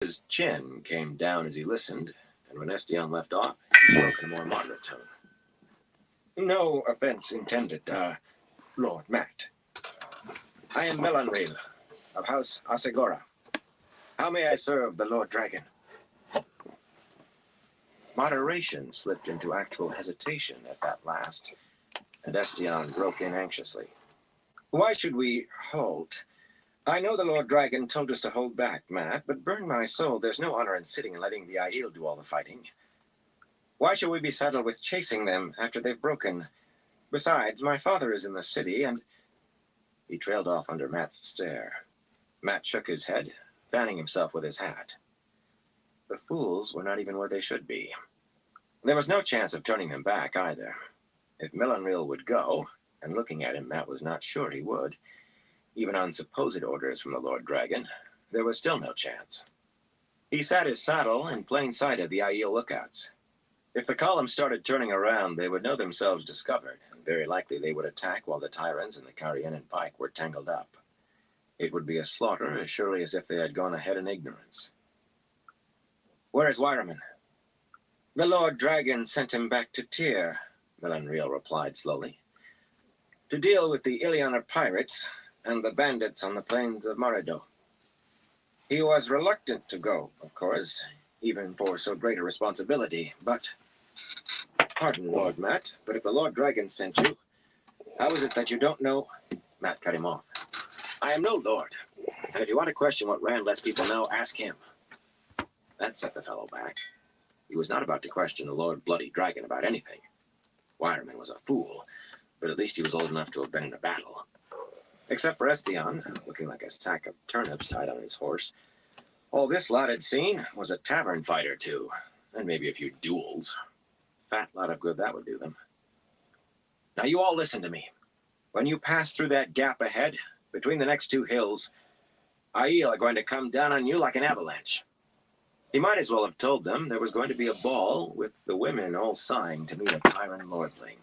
His chin came down as he listened, and when Estienne left off, he spoke in a more moderate tone. No offense intended, Lord Matt. I am Melanril, of House Asegora. How may I serve the Lord Dragon? Moderation slipped into actual hesitation at that last, and Estienne broke in anxiously. Why should we halt? I know the Lord Dragon told us to hold back, Matt, but burn my soul, there's no honor in sitting and letting the Aiel do all the fighting. Why should we be saddled with chasing them after they've broken? Besides, my father is in the city, and... He trailed off under Matt's stare. Matt shook his head, fanning himself with his hat. The fools were not even where they should be. There was no chance of turning them back, either. If Melanril would go, and looking at him, Matt was not sure he would, even on supposed orders from the Lord Dragon, there was still no chance. He sat his saddle in plain sight of the Aiel lookouts. If the column started turning around, they would know themselves discovered, and very likely they would attack while the Tyrants and the Carrienan pike were tangled up. It would be a slaughter as surely as if they had gone ahead in ignorance. Where is Wyraman? The Lord Dragon sent him back to Tyr, Melanril replied slowly, to deal with the Ilianer pirates and the bandits on the plains of Marido. He was reluctant to go, of course, even for so great a responsibility, but... Pardon, Lord Matt, but if the Lord Dragon sent you, how is it that you don't know... Matt cut him off. I am no lord, and if you want to question what Rand lets people know, ask him. That set the fellow back. He was not about to question the Lord Bloody Dragon about anything. Wyraman was a fool, but at least he was old enough to have been in a battle. Except for Estienne, looking like a sack of turnips tied on his horse, all this lot had seen was a tavern fight or two, and maybe a few duels. Fat lot of good that would do them. Now you all listen to me. When you pass through that gap ahead, between the next two hills, Aiel are going to come down on you like an avalanche. He might as well have told them there was going to be a ball with the women all sighing to meet a Tyrant lordling.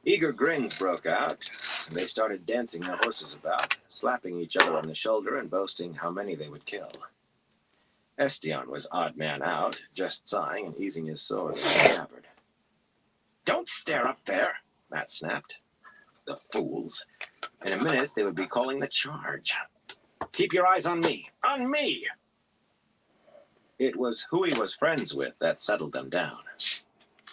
Eager grins broke out, and they started dancing their horses about, slapping each other on the shoulder and boasting how many they would kill. Estienne was odd man out, just sighing and easing his sword in the scabbard. Don't stare up there, Matt snapped. The fools. In a minute, they would be calling the charge. Keep your eyes on me. On me! It was who he was friends with that settled them down.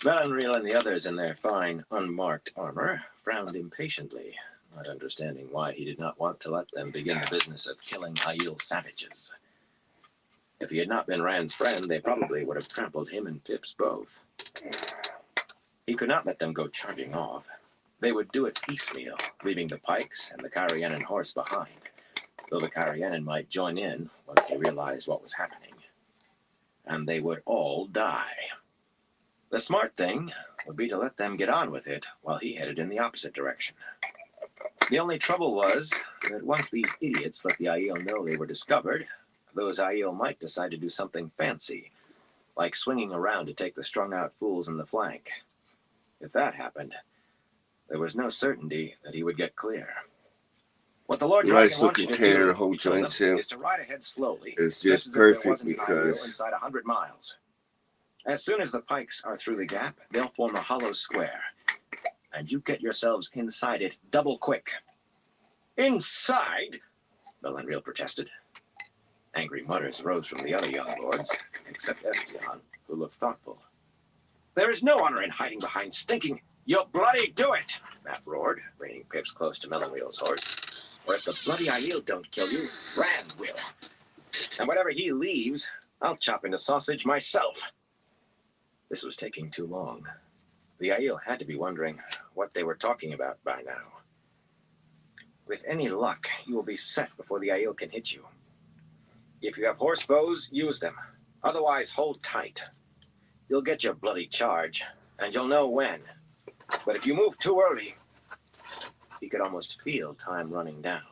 Melanril and the others in their fine, unmarked armor frowned impatiently, not understanding why he did not want to let them begin the business of killing Aiel savages. If he had not been Rand's friend, they probably would have trampled him and Pips both. He could not let them go charging off. They would do it piecemeal, leaving the pikes and the Carrienan horse behind, though the Carrienan might join in once they realized what was happening. And they would all die. The smart thing would be to let them get on with it while he headed in the opposite direction. The only trouble was that once these idiots let the Aiel know they were discovered, those Aiel might decide to do something fancy, like swinging around to take the strung-out fools in the flank. If that happened, there was no certainty that he would get clear. What the Lord Dragon wants you to do, he told them, is to ride ahead slowly, it's just just as if there perfect wasn't an Aiel because inside 100 miles. As soon as the pikes are through the gap, they'll form a hollow square, and you get yourselves inside it double quick. Inside? Melanril protested. Angry mutters rose from the other young lords, except Estienne, who looked thoughtful. There is no honor in hiding behind stinking. You'll bloody do it, Matt roared, reining Pips close to Melanril's horse. Or if the bloody Aiel don't kill you, Rand will. And whatever he leaves, I'll chop into sausage myself. This was taking too long. The Aiel had to be wondering what they were talking about by now. With any luck, you will be set before the Aiel can hit you. If you have horse bows, use them. Otherwise, hold tight. You'll get your bloody charge, and you'll know when. But if you move too early... He could almost feel time running down.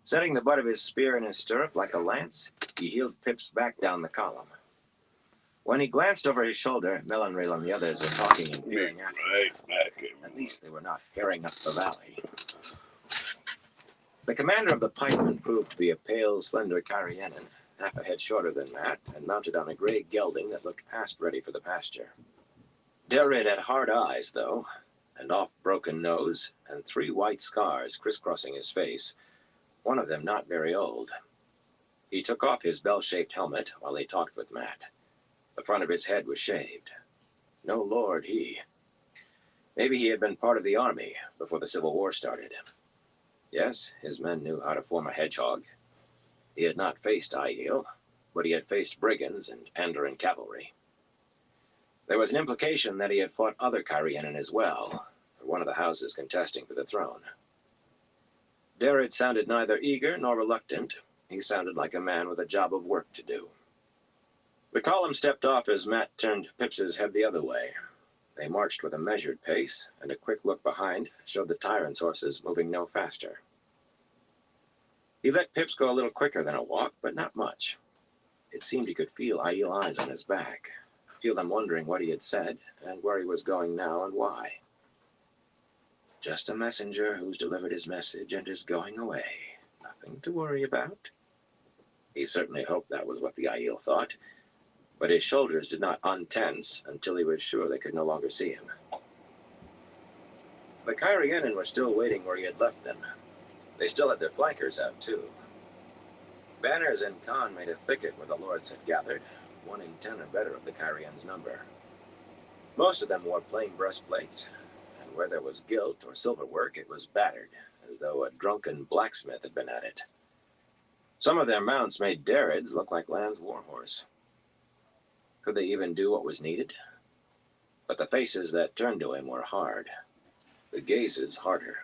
Setting the butt of his spear in his stirrup like a lance, he heeled Pips back down the column. When he glanced over his shoulder, Melanril and the others were talking and peering after him. At least they were not herring up the valley. The commander of the pikemen proved to be a pale, slender Carianan, half a head shorter than Matt, and mounted on a gray gelding that looked past ready for the pasture. Derrid had hard eyes, though, an off-broken nose, and 3 white scars crisscrossing his face, one of them not very old. He took off his bell-shaped helmet while he talked with Matt. The front of his head was shaved. No lord, he. Maybe he had been part of the army before the Civil War started. Yes, his men knew how to form a hedgehog. He had not faced Aiel, but he had faced brigands and Andoran cavalry. There was an implication that he had fought other Carianan as well, for one of the houses contesting for the throne. Derrid sounded neither eager nor reluctant. He sounded like a man with a job of work to do. The column stepped off as Matt turned Pips's head the other way. They marched with a measured pace, and a quick look behind showed the tyrant's horses moving no faster. He let Pips go a little quicker than a walk, but not much. It seemed he could feel Aiel eyes on his back, feel them wondering what he had said, and where he was going now and why. Just a messenger who's delivered his message and is going away. Nothing to worry about. He certainly hoped that was what the Aiel thought, but his shoulders did not untense until he was sure they could no longer see him. The Carianan were still waiting where he had left them. They still had their flankers out, too. Banners and Khan made a thicket where the lords had gathered, 1 in 10 or better of the Carian's number. Most of them wore plain breastplates, and where there was gilt or silverwork, it was battered, as though a drunken blacksmith had been at it. Some of their mounts made Derrid's look like Land's warhorse. Could they even do what was needed? But the faces that turned to him were hard, the gazes harder.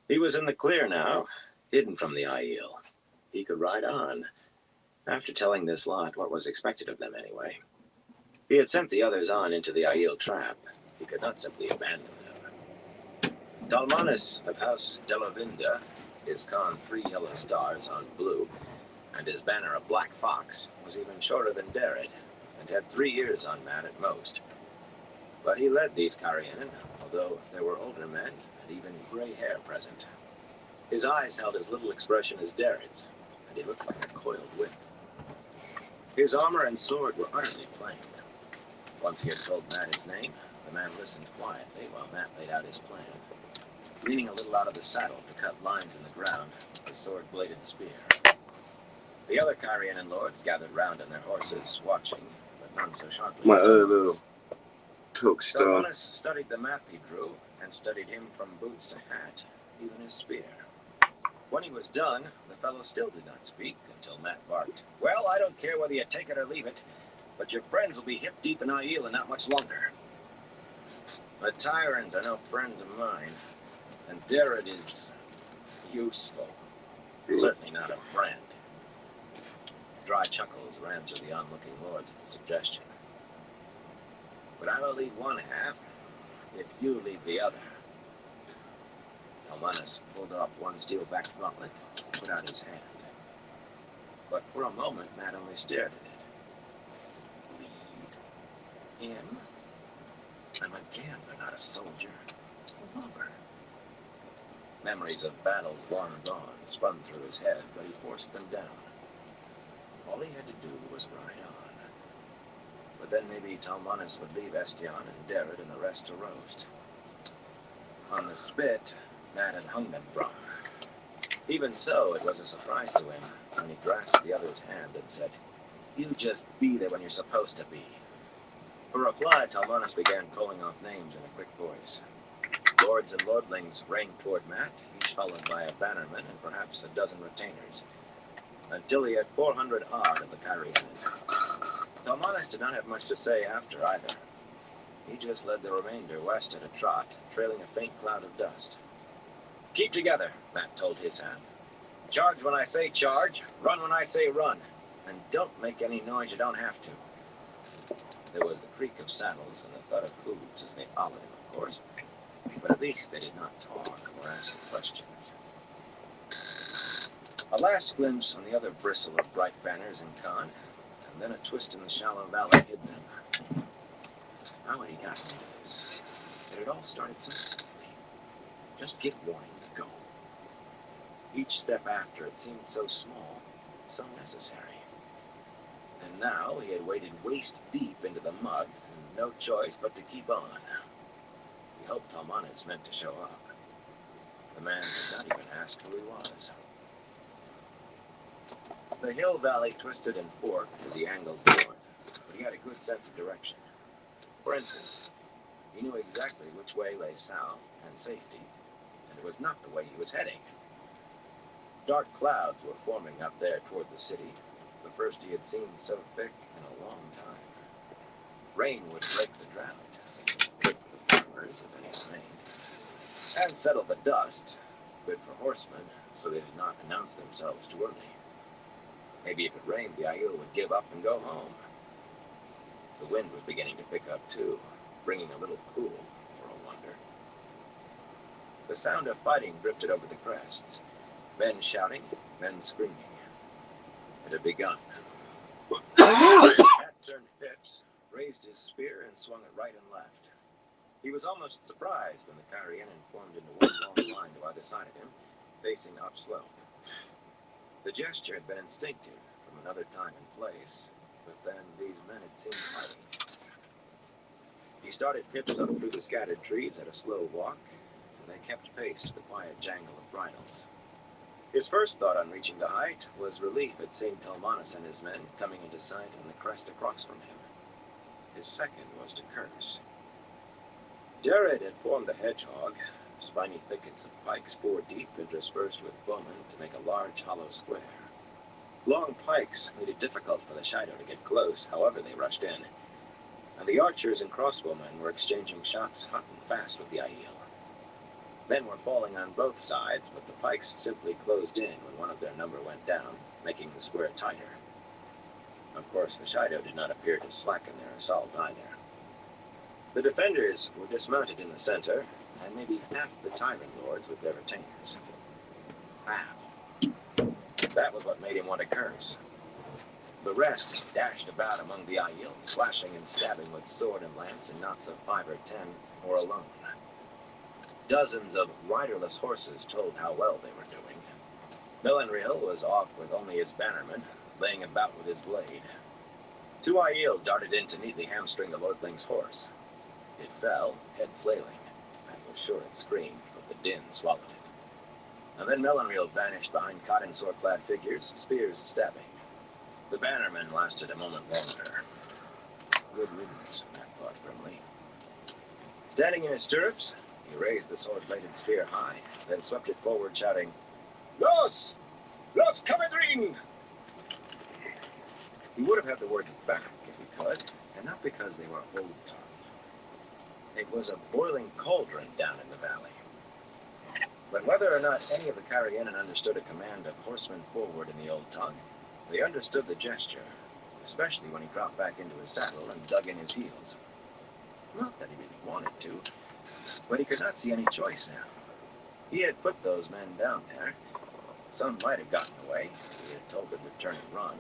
He was in the clear now, hidden from the Aiel. He could ride on, after telling this lot what was expected of them anyway. He had sent the others on into the Aiel trap. He could not simply abandon them. Dalmanis of House Delovinda, his con 3 yellow stars on blue, and his banner a black fox, was even shorter than Derrid, and had 3 years on Matt at most. But he led these Carianan, although there were older men and even gray hair present. His eyes held as little expression as Derrid's, and he looked like a coiled whip. His armor and sword were utterly plain. Once he had told Matt his name, the man listened quietly while Matt laid out his plan, leaning a little out of the saddle to cut lines in the ground with a sword-bladed spear. The other Carianan lords gathered round on their horses, watching, but none so sharply My as other Dalmanis. little talk star. Dalmanis studied the map he drew, and studied him from boots to hat, even his spear. When he was done, the fellow still did not speak until Matt barked, "Well, I don't care whether you take it or leave it, but your friends will be hip-deep in Aiel and not much longer. The tyrants are no friends of mine, and Derrid is useful. Certainly not a friend." Dry chuckles ran through the onlooking lords at the suggestion. "But I will leave one half, if you leave the other." Dalmanis pulled off one steel-backed gauntlet and put out his hand. But for a moment, Matt only stared at it. Lead him? I'm a gambler, not a soldier. A lover. Memories of battles long gone spun through his head, but he forced them down. All he had to do was ride on. But then maybe Dalmanis would leave Estian and Derrid and the rest to roast. On the spit, Matt had hung them from. Even so, it was a surprise to him when he grasped the other's hand and said, "You just be there when you're supposed to be." For reply, Dalmanis began calling off names in a quick voice. Lords and lordlings ranged toward Matt, each followed by a bannerman and perhaps a dozen retainers, until he had 400 odd of the Carianan. Dalmanis did not have much to say after either. He just led the remainder west at a trot, trailing a faint cloud of dust. "Keep together," Matt told his hand. "Charge when I say charge, run when I say run, and don't make any noise you don't have to." There was the creak of saddles and the thud of hooves as they followed him, of course, but at least they did not talk or ask questions. A last glimpse on the other bristle of bright banners in Khan, and then a twist in the shallow valley hid them. How had he gotten into this? It had all started so simply. Just give warning and go. Each step after it seemed so small, so necessary. And now he had waded waist deep into the mud, and no choice but to keep on. He hoped Talmanis meant to show up. The man did not even ask who he was. The hill valley twisted and forked as he angled north, but he had a good sense of direction. For instance, he knew exactly which way lay south and safety, and it was not the way he was heading. Dark clouds were forming up there toward the city, the first he had seen so thick in a long time. Rain would break the drought, good for the farmers if any rained, and settle the dust, good for horsemen so they did not announce themselves too early. Maybe if it rained, the Aiel would give up and go home. The wind was beginning to pick up too, bringing a little cool, for a wonder. The sound of fighting drifted over the crests, men shouting, men screaming. It had begun. Cat turned pips, raised his spear, and swung it right and left. He was almost surprised when the Carianan formed into one long line to either side of him, facing upslope. The gesture had been instinctive from another time and place, but then these men had seen fighting. He started Pips up through the scattered trees at a slow walk, and they kept pace to the quiet jangle of bridles. His first thought on reaching the height was relief at seeing Talmanis and his men coming into sight on the crest across from him. His second was to curse. Jared had formed the hedgehog, spiny thickets of pikes 4 deep interspersed with bowmen to make a large hollow square. Long pikes made it difficult for the Shaido to get close, however they rushed in, and the archers and crossbowmen were exchanging shots hot and fast with the Aiel. Men were falling on both sides, but the pikes simply closed in when one of their number went down, making the square tighter. Of course, the Shaido did not appear to slacken their assault either. The defenders were dismounted in the center, and maybe half the tyrant lords with their retainers. Half. That was what made him want to curse. The rest dashed about among the Aiel, slashing and stabbing with sword and lance in knots of 5 or 10, or alone. Dozens of riderless horses told how well they were doing. Melonreal was off with only his bannerman, laying about with his blade. 2 Aiel darted in to neatly hamstring the lordling's horse. It fell, head flailing. I was sure it screamed, but the din swallowed it. And then Melonreal vanished behind cotton sword-clad figures, spears stabbing. The bannerman lasted a moment longer. Good riddance, Matt thought grimly. Standing in his stirrups, he raised the sword-bladed spear high, then swept it forward, shouting, "Los! Los Camadrin!" He would have had the words back if he could, and not because they were old tongue. It was a boiling cauldron down in the valley. But whether or not any of the Carianan understood a command of horsemen forward in the old tongue, they understood the gesture, especially when he dropped back into his saddle and dug in his heels. Not that he really wanted to, but he could not see any choice now. He had put those men down there. Some might have gotten away if he had told them to turn and run.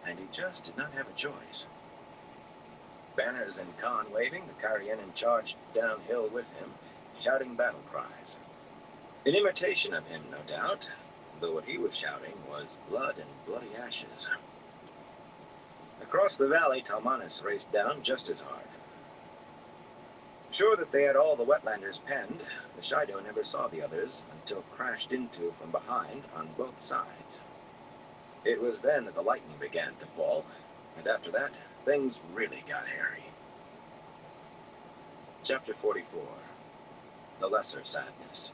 And he just did not have a choice. Banners and con waving, the Carianan charged downhill with him, shouting battle cries. In imitation of him, no doubt, though what he was shouting was blood and bloody ashes. Across the valley, Talmanis raced down just as hard. Sure that they had all the wetlanders penned, the Shaido never saw the others until crashed into from behind on both sides. It was then that the lightning began to fall, and after that, things really got hairy. Chapter 44. The Lesser Sadness.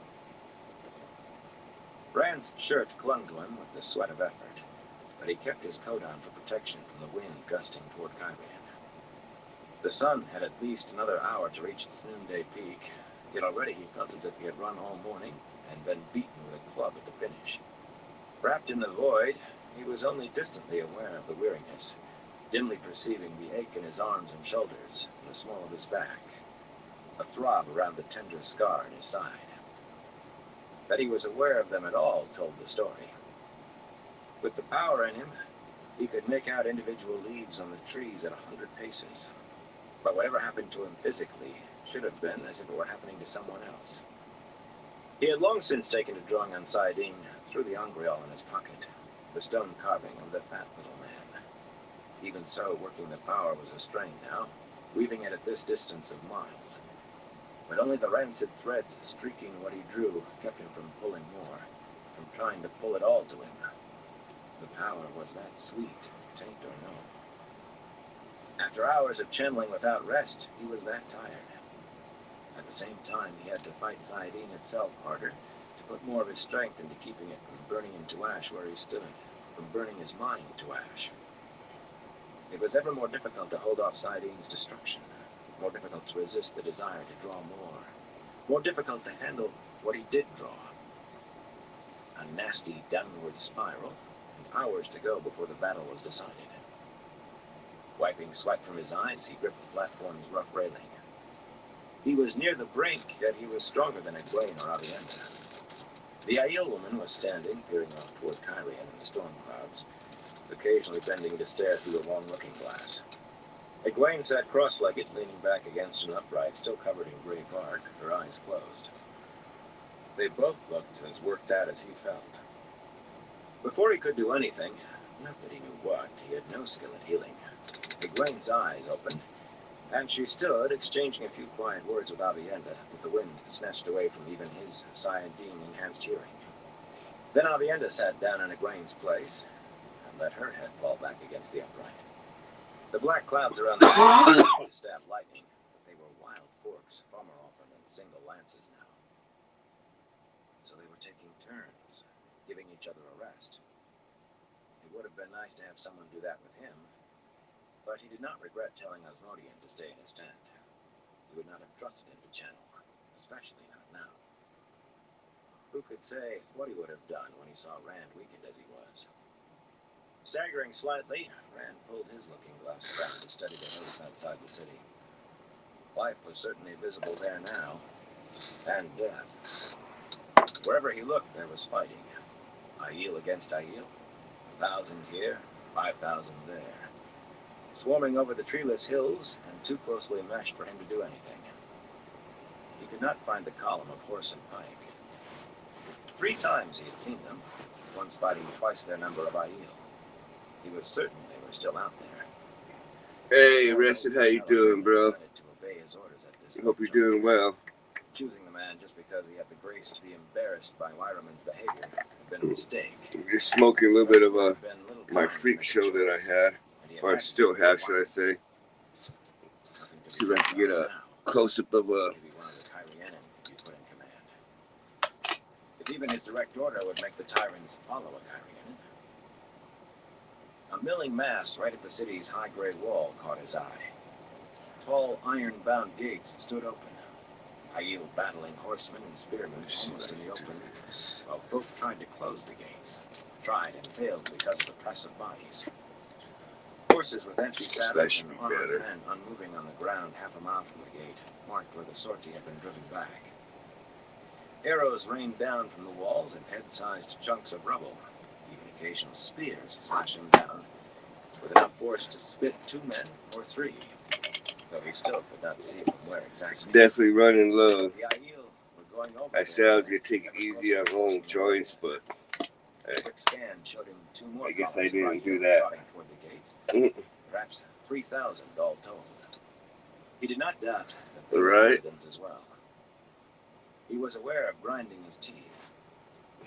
Brand's shirt clung to him with the sweat of effort, but he kept his coat on for protection from the wind gusting toward Kyrian. The sun had at least another hour to reach its noonday peak, yet already he felt as if he had run all morning and been beaten with a club at the finish. Wrapped in the void, he was only distantly aware of the weariness, dimly perceiving the ache in his arms and shoulders and the small of his back, a throb around the tender scar in his side. That he was aware of them at all told the story. With the power in him, he could make out individual leaves on the trees at 100 paces. But whatever happened to him physically should have been as if it were happening to someone else. He had long since taken to drawing on saidin through the angreal in his pocket, the stone carving of the fat little man. Even so, working the power was a strain now, weaving it at this distance of miles. But only the rancid threads streaking what he drew kept him from pulling more, from trying to pull it all to him. The power was that sweet, taint or no. After hours of channeling without rest, he was that tired. At the same time, he had to fight saidin itself harder, to put more of his strength into keeping it from burning into ash where he stood, from burning his mind to ash. It was ever more difficult to hold off saidin's destruction, more difficult to resist the desire to draw more difficult to handle what he did draw. A nasty downward spiral, and hours to go before the battle was decided. Wiping sweat from his eyes, he gripped the platform's rough railing. He was near the brink, yet he was stronger than Egwene or Aviendha. The Aiel woman was standing, peering off toward Cairhien in the storm clouds, occasionally bending to stare through a long looking glass. Egwene sat cross-legged, leaning back against an upright, still covered in gray bark, her eyes closed. They both looked as worked out as he felt. Before he could do anything, not that he knew what, he had no skill at healing. Egwene's eyes opened, and she stood, exchanging a few quiet words with Aviendha that the wind snatched away from even his saidin-enhanced hearing. Then Aviendha sat down in Egwene's place, and let her head fall back against the upright. The black clouds around the city seemed to stab lightning, but they were wild forks, far more often than single lances now. So they were taking turns, giving each other a rest. It would have been nice to have someone do that with him, but he did not regret telling Asmodean to stay in his tent. He would not have trusted him to channel, especially not now. Who could say what he would have done when he saw Rand weakened as he was? Staggering slightly, Rand pulled his looking glass around to study the hills outside the city. Life was certainly visible there now, and death. Wherever he looked, there was fighting. Aiel against Aiel. 1,000 here, 5,000 there. Swarming over the treeless hills, and too closely meshed for him to do anything. He could not find the column of horse and pike. 3 times he had seen them, once fighting twice their number of Aiel. He was certain they were still out there. Hey, Rested, how you doing, bro? Hope you're doing well. Choosing the man just because he had the grace to be embarrassed by Wyraman's behavior had been a mistake. Just smoking a little bit of my freak show that I had, or I still have, should I say. See if I can get a close-up of Maybe one of the Cairhienin you put in command. If even his direct order would make the Tyrants follow a Cairhienin. A milling mass right at the city's high gray wall caught his eye. Tall, iron-bound gates stood open. Aiel battling horsemen and spearmen almost in the open, while folk tried to close the gates. Tried and failed because of the press of bodies. Horses with empty saddles and armored men unmoving on the ground half a mile from the gate, marked where the sortie had been driven back. Arrows rained down from the walls in head-sized chunks of rubble, even occasional spears slashing down, with enough force to spit 2 men or 3, though he still could not see from where exactly. definitely running low. The Aiel were going over I said I was going to take it easy on long joints, but a quick scan showed him 2 more. I guess I columns didn't of do Aiel that. trotting toward the gates. Perhaps 3,000 all told. He did not doubt that they were Right. Théodens as well. He was aware of grinding his teeth.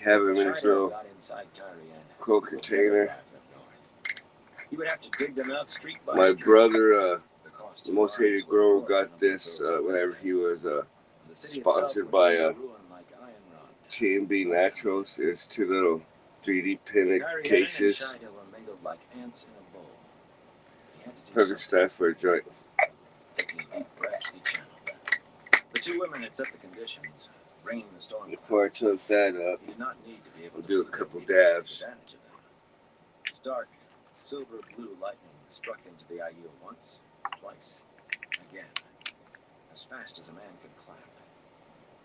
have him in his Shaido little got inside Cairhien, coat he would never container. drive them north. He would have to dig them out street by My street. brother, The cost the of most arms hated was grower, more got than this those whenever he was The city sponsored itself by would ruin like iron rod. TMB Naturals. It's 2 little 3D printed Cairhien and cases. Shaido were mingled like ants in a bowl. He had to do Perfect something. stuff for a joint. Taking a deep breath, he channeled them. The 2 women had set the conditions, bringing the storm. Before I took that up, He did not need to be able I'll to do a see their couple leaders to take dabs. advantage of them. Stark, silver-blue lightning struck into the Aiel once, twice, again, as fast as a man could clap.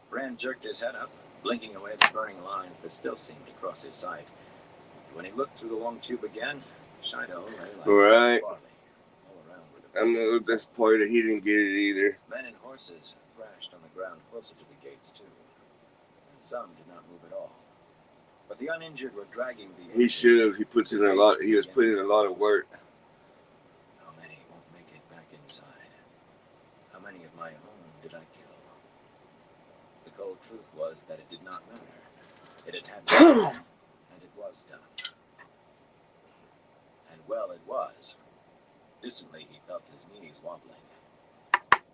Rand jerked his head up, blinking away the burning lines that still seemed to cross his sight. When he looked through the long tube again, Shaido lay like Right. barley all around where the I'm a birds little disappointed he didn't get it either. Men and horses thrashed on the ground closer to the gates, too. And some did not move at all. But the uninjured were dragging the He should have. He puts in a lot. He was putting in a lot of work. How many won't make it back inside? How many of my own did I kill? The cold truth was that it did not matter. It had been done, and it was done. And well, it was. Distantly, he felt his knees wobbling.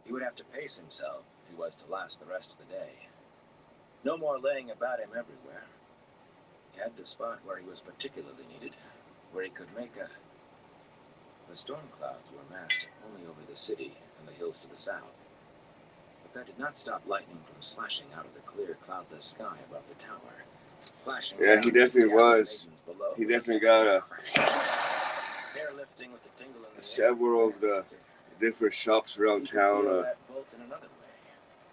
He would have to pace himself if he was to last the rest of the day. No more laying about him everywhere. He had the spot where he was particularly needed, where he could make a... The storm clouds were massed only over the city and the hills to the south. But that did not stop lightning from slashing out of the clear, cloudless sky above the tower. Flashing Yeah, he definitely was. He definitely got lifting with the tingle in the several of the different shops around town.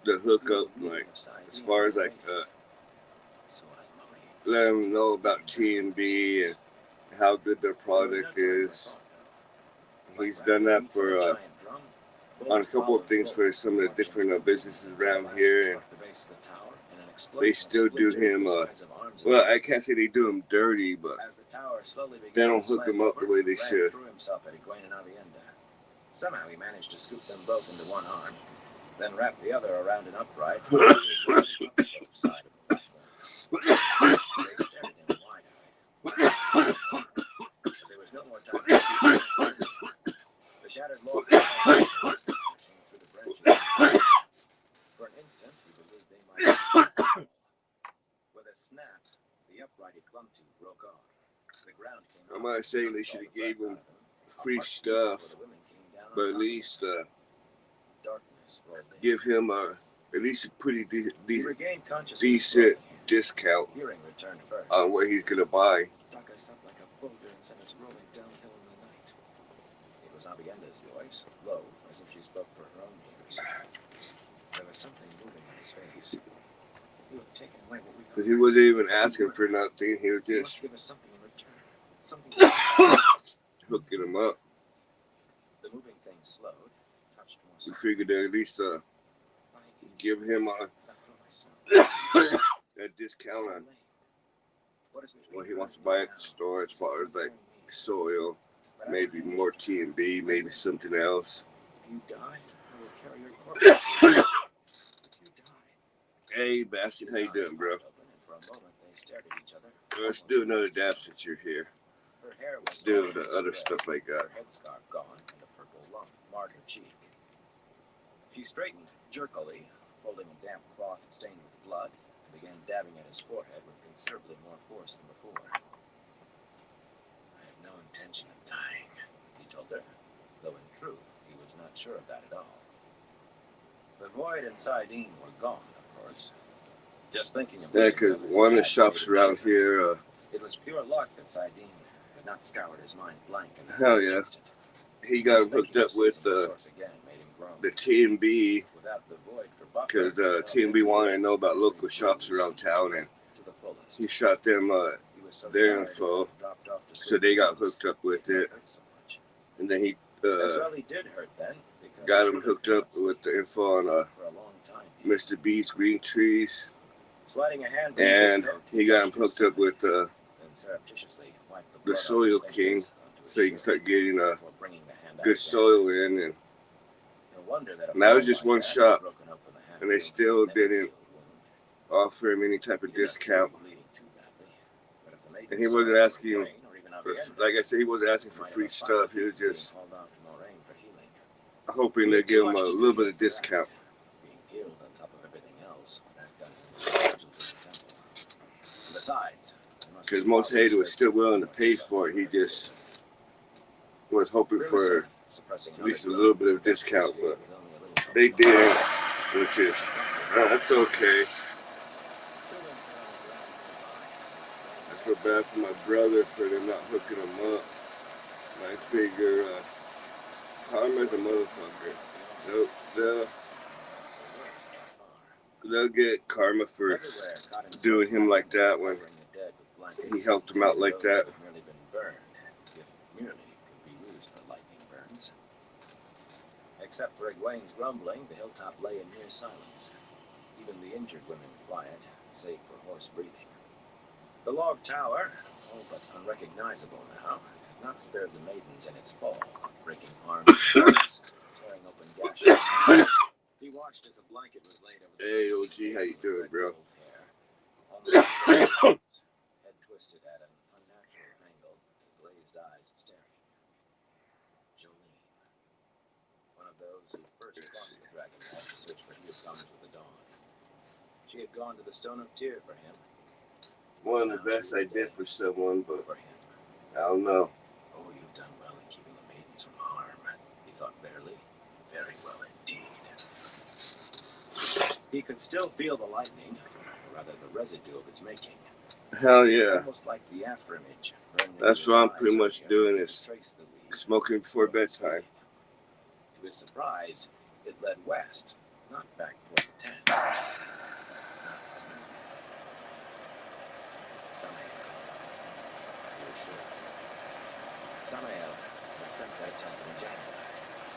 The hookup, like as far as like let them know about T&B and how good their product is. He's done that for on a couple of things for some of the different businesses around here, and they still do him. Well, I can't say they do him dirty, but they don't hook him up the way they should. Somehow he managed to scoop them both into one arm, then wrap the other around an upright. There was no more time. The shattered log through the branches. For an instant, he believed they might. With a snap, the upright he clung to broke off. The ground came. I'm not saying they should have gave him free stuff, but at least give him at least a pretty decent discount on what he's gonna buy. It was Avienda's voice, low, as if she spoke for her own ears. There was something moving on his face. You have taken away what we. Because he wasn't even asking for nothing. He was just give us something in return. Something hooking him up. The moving thing slowed, touched more. We figured to at least give him a discount on what he wants to buy at the store, as far as like soil, maybe more T&B, maybe something else. If you die, I will carry your corpse. If you die. Hey, Bastard, how you doing, bro? For a moment, they stared at each other. Let's do another dab since you're here. Her hair was Let's do the other stuff I got. Her headscarf gone, and a purple lump marred her cheek. She straightened jerkily, folding a damp cloth stained with blood, and began dabbing at his forehead with considerably more force than before. I have no intention of dying, he told her, though in truth he was not sure of that at all. The Void and Sidene were gone, of course. Just thinking of Yeah, because one of the shops around here, it was pure luck that Sidene had not scoured his mind blank. Hell yeah. He got him hooked up with the T&B, because T&B wanted to know about local shops around town, and he shot them their info, so they got hooked up with it. And then he got him hooked up with the info on Mr. B's Green Trees, and he got him hooked up with the Soil King, so you can start getting good soil in. And that was just one shop, and they still didn't offer him any type of discount. And he wasn't asking for, like I said, he wasn't asking for free stuff. He was just hoping to give him a little bit of discount. Because most haters was still willing to pay for it. He just was hoping for at least a little bit of discount, but they didn't, which is, that's okay. I feel bad for my brother for them not hooking him up. I figure, karma's a motherfucker. They'll get karma for doing him like that when he helped him out like that. Except for Egwene's grumbling, the hilltop lay in near silence. Even the injured women quiet, save for hoarse breathing. The log tower, all but unrecognizable now, had not spared the maidens in its fall, breaking arms and legs, tearing open gashes. He watched as a blanket was laid over the Hey, OG, how you doing, bro? Head twisted at an unnatural angle, glazed eyes staring. Jolene, one of those who first crossed the dragon head to search for Hugh Cummins with the dawn. She had gone to the Stone of Tyr for him. One of the best I did for someone, but For him. I don't know. Oh, you've done well in keeping the maidens from harm, he thought bitterly. Very well indeed. He could still feel the lightning, or rather the residue of its making. Hell yeah. Almost like the afterimage. That's what I'm pretty much doing is smoking before bedtime. To his surprise, it led west, not back toward the tent. Samael had sent that tent from January.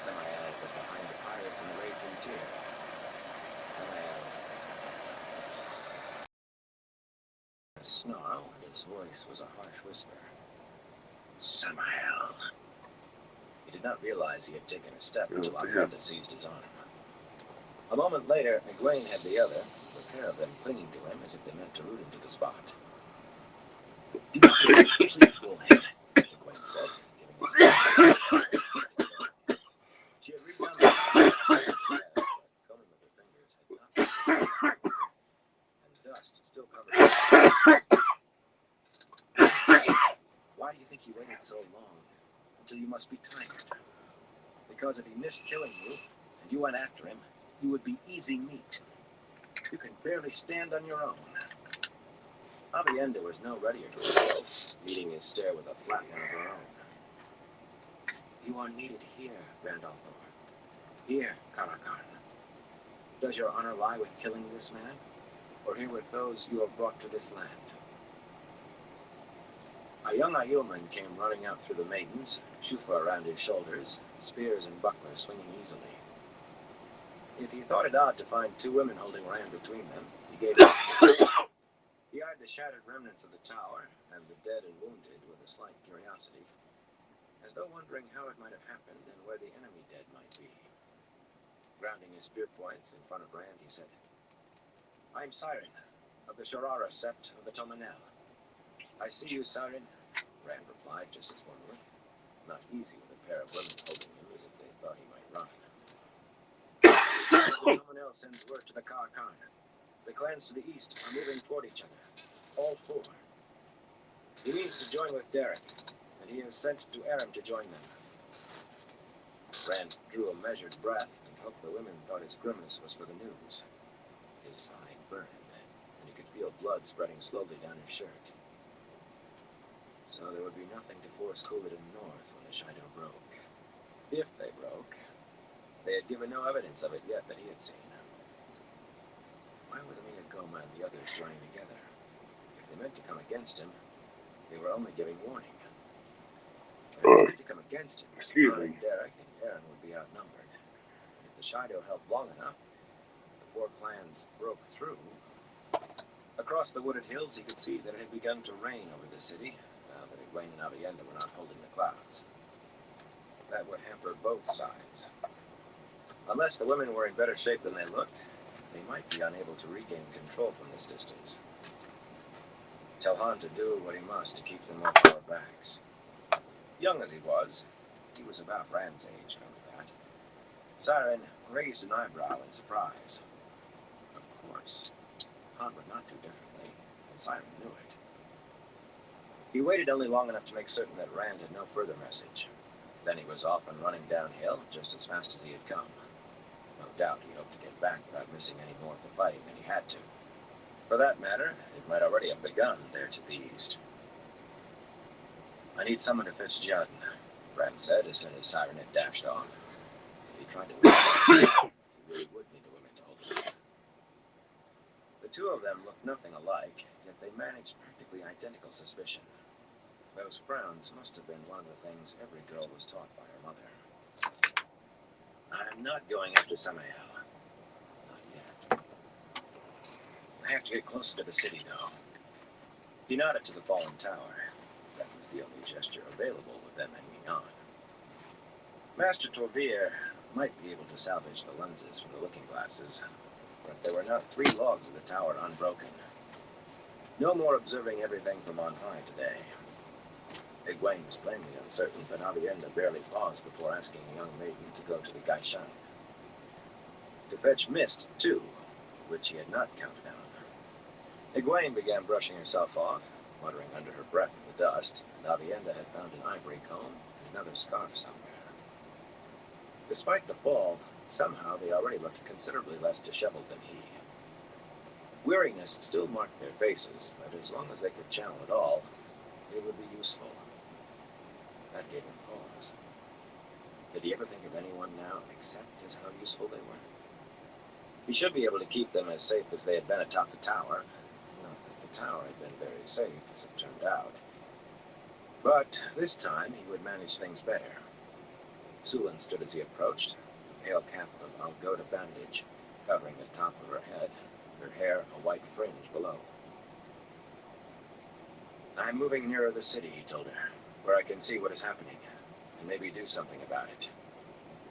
Samael was behind the pirates and the raids in Tyr. Samael. A snarl, and his voice was a harsh whisper. Samael. He did not realize he had taken a step until Amanda seized his arm. A moment later, Egwene had the other, the pair of them clinging to him as if they meant to root him to the spot. "Do not please, Wolhead," Egwene said, giving a step. She had reached down the combing with her fingers had not been and dust still covered her. Why do you think he waited so long? Until you must be tired. Because if he missed killing you, and you went after him, you would be easy meat. You can barely stand on your own. Avienda was no readier to go, meeting his stare with a flat one of her own. You are needed here, Randolph. Here, Karakarn. Does your honor lie with killing this man, or here with those you have brought to this land? A young Aielman came running out through the maidens, Shufa around his shoulders, spears and bucklers swinging easily. If he thought it odd to find two women holding Rand between them, he gave up. He eyed the shattered remnants of the tower and the dead and wounded with a slight curiosity, as though wondering how it might have happened and where the enemy dead might be. Grounding his spear points in front of Rand, he said, "I am Siren, of the Sharara sept of the Tomanel. I see you, Siren," Rand replied just as formally, not easy with a pair of women holding him as if they thought he might run. The Tomanel sends word to the Karakarn. The clans to the east are moving toward each other, all four. He means to join with Derek, and he has sent to Aram to join them. Rand drew a measured breath and hoped the women thought his grimace was for the news. His side burned, and he could feel blood spreading slowly down his shirt. So there would be nothing to force Couladin north when the Shaido broke. If they broke. They had given no evidence of it yet that he had seen. Why were the Miagoma and the others joining together? If they meant to come against him, they were only giving warning. If they meant to come against him, Derek and Aaron would be outnumbered. If the Shaido held long enough, the four clans broke through. Across the wooded hills, he could see that it had begun to rain over the city, now that Egwene and Avienda were not holding the clouds. That would hamper both sides. Unless the women were in better shape than they looked, they might be unable to regain control from this distance. Tell Han to do what he must to keep them off our backs. Young as he was about Rand's age, come to that. Siren raised an eyebrow in surprise. Of course, Han would not do differently, and Siren knew it. He waited only long enough to make certain that Rand had no further message. Then he was off and running downhill just as fast as he had come. No doubt he hoped to get back without missing any more of the fighting than he had to. For that matter, it might already have begun there to the east. "I need someone to fetch Jyudin," Rand said as soon as Siren had dashed off. If he tried to win, he really would need the women to hold him. The two of them looked nothing alike, yet they managed practically identical suspicion. Those frowns must have been one of the things every girl was taught by her mother. "I'm not going after Samael. Not yet. I have to get closer to the city, though. He nodded to the fallen tower. That was the only gesture available with them hanging on. Master Torvier might be able to salvage the lenses from the looking glasses, but there were not 3 logs of the tower unbroken. No more observing everything from on high today. Egwene was plainly uncertain, but Avienda barely paused before asking a young maiden to go to the Gaishan. To fetch mist, too, which he had not counted on. Egwene began brushing herself off, muttering under her breath at the dust, and Avienda had found an ivory comb and another scarf somewhere. Despite the fall, somehow they already looked considerably less disheveled than he. Weariness still marked their faces, but as long as they could channel it all, it would be useful. That gave him pause. Did he ever think of anyone now except as how useful they were? He should be able to keep them as safe as they had been atop the tower. Not that the tower had been very safe, as it turned out. But this time he would manage things better. Sulan stood as he approached, a pale cap of Algoda bandage covering the top of her head, her hair a white fringe below. I'm moving nearer the city, he told her, where I can see what is happening, and maybe do something about it.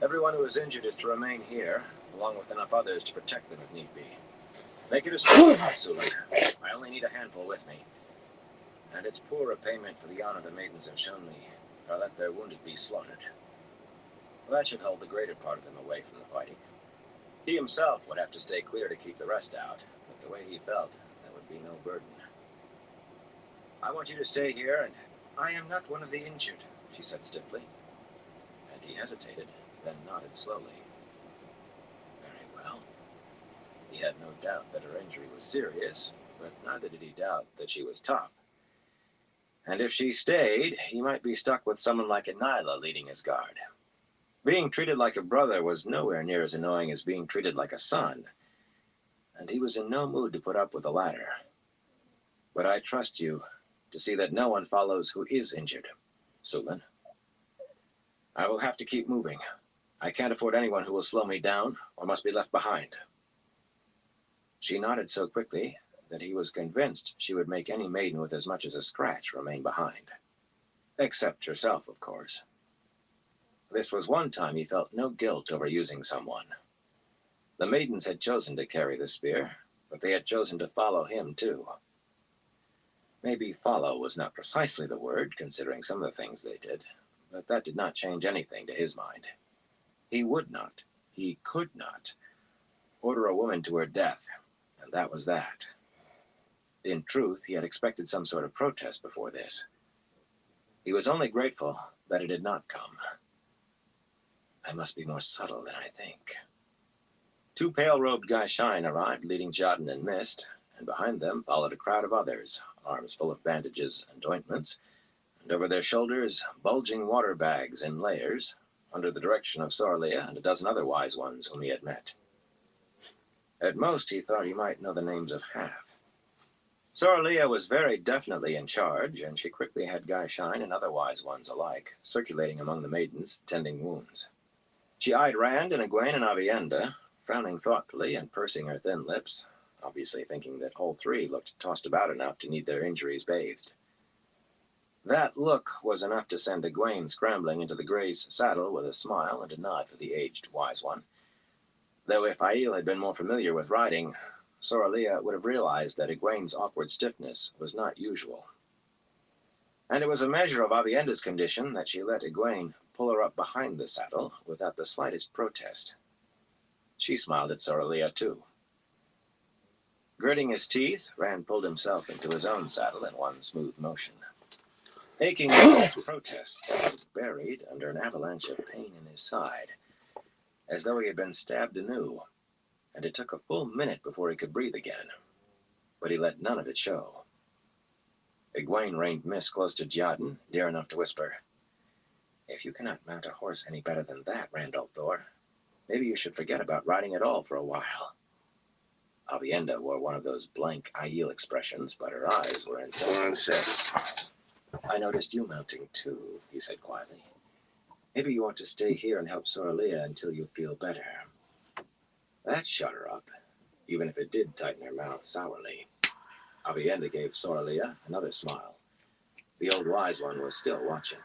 Everyone who is injured is to remain here, along with enough others to protect them if need be. Make it a strong one, Sulan. I only need a handful with me. And it's poor repayment for the honor the maidens have shown me if I let their wounded be slaughtered. Well, that should hold the greater part of them away from the fighting. He himself would have to stay clear to keep the rest out, but the way he felt, that would be no burden. I want you to stay here, and I am not one of the injured, she said stiffly. And he hesitated, then nodded slowly. Very well. He had no doubt that her injury was serious, but neither did he doubt that she was tough. And if she stayed, he might be stuck with someone like Inyla leading his guard. Being treated like a brother was nowhere near as annoying as being treated like a son, and he was in no mood to put up with the latter. But I trust you to see that no one follows who is injured, Sulan. I will have to keep moving. I can't afford anyone who will slow me down or must be left behind. She nodded so quickly that he was convinced she would make any maiden with as much as a scratch remain behind. Except herself, of course. This was one time he felt no guilt over using someone. The maidens had chosen to carry the spear, but they had chosen to follow him too. Maybe follow was not precisely the word, considering some of the things they did, but that did not change anything to his mind. He would not, he could not, order a woman to her death, and that was that. In truth, he had expected some sort of protest before this. He was only grateful that it had not come. I must be more subtle than I think. 2 pale-robed Gaishain arrived, leading Jadin and Mist, and behind them followed a crowd of others, arms full of bandages and ointments, and over their shoulders, bulging water bags in layers, under the direction of Sorlia and a dozen other wise ones whom he had met. At most, he thought he might know the names of half. Sorlia was very definitely in charge, and she quickly had Gaishain and other wise ones alike, circulating among the maidens, tending wounds. She eyed Rand and Egwene and Avienda, frowning thoughtfully and pursing her thin lips, obviously thinking that all 3 looked tossed about enough to need their injuries bathed. That look was enough to send Egwene scrambling into the Grey's saddle with a smile and a nod for the aged wise one. Though if Aiel had been more familiar with riding, Sorlia would have realized that Egwene's awkward stiffness was not usual. And it was a measure of Avienda's condition that she let Egwene pull her up behind the saddle without the slightest protest. She smiled at Sorlia too. Gritting his teeth, Rand pulled himself into his own saddle in one smooth motion. Aching with his protests, he was buried under an avalanche of pain in his side, as though he had been stabbed anew, and it took a full minute before he could breathe again. But he let none of it show. Egwene reined Mist close to Jadin, near enough to whisper, "If you cannot mount a horse any better than that, Randall Thor, maybe you should forget about riding at all for a while." Avienda wore one of those blank Aiel expressions, but her eyes were intense. "I noticed you mounting too," he said quietly. "Maybe you want to stay here and help Sorlia until you feel better." That shut her up. even if it did tighten her mouth sourly. Aviendha gave Soralia another smile. The old wise one was still watching.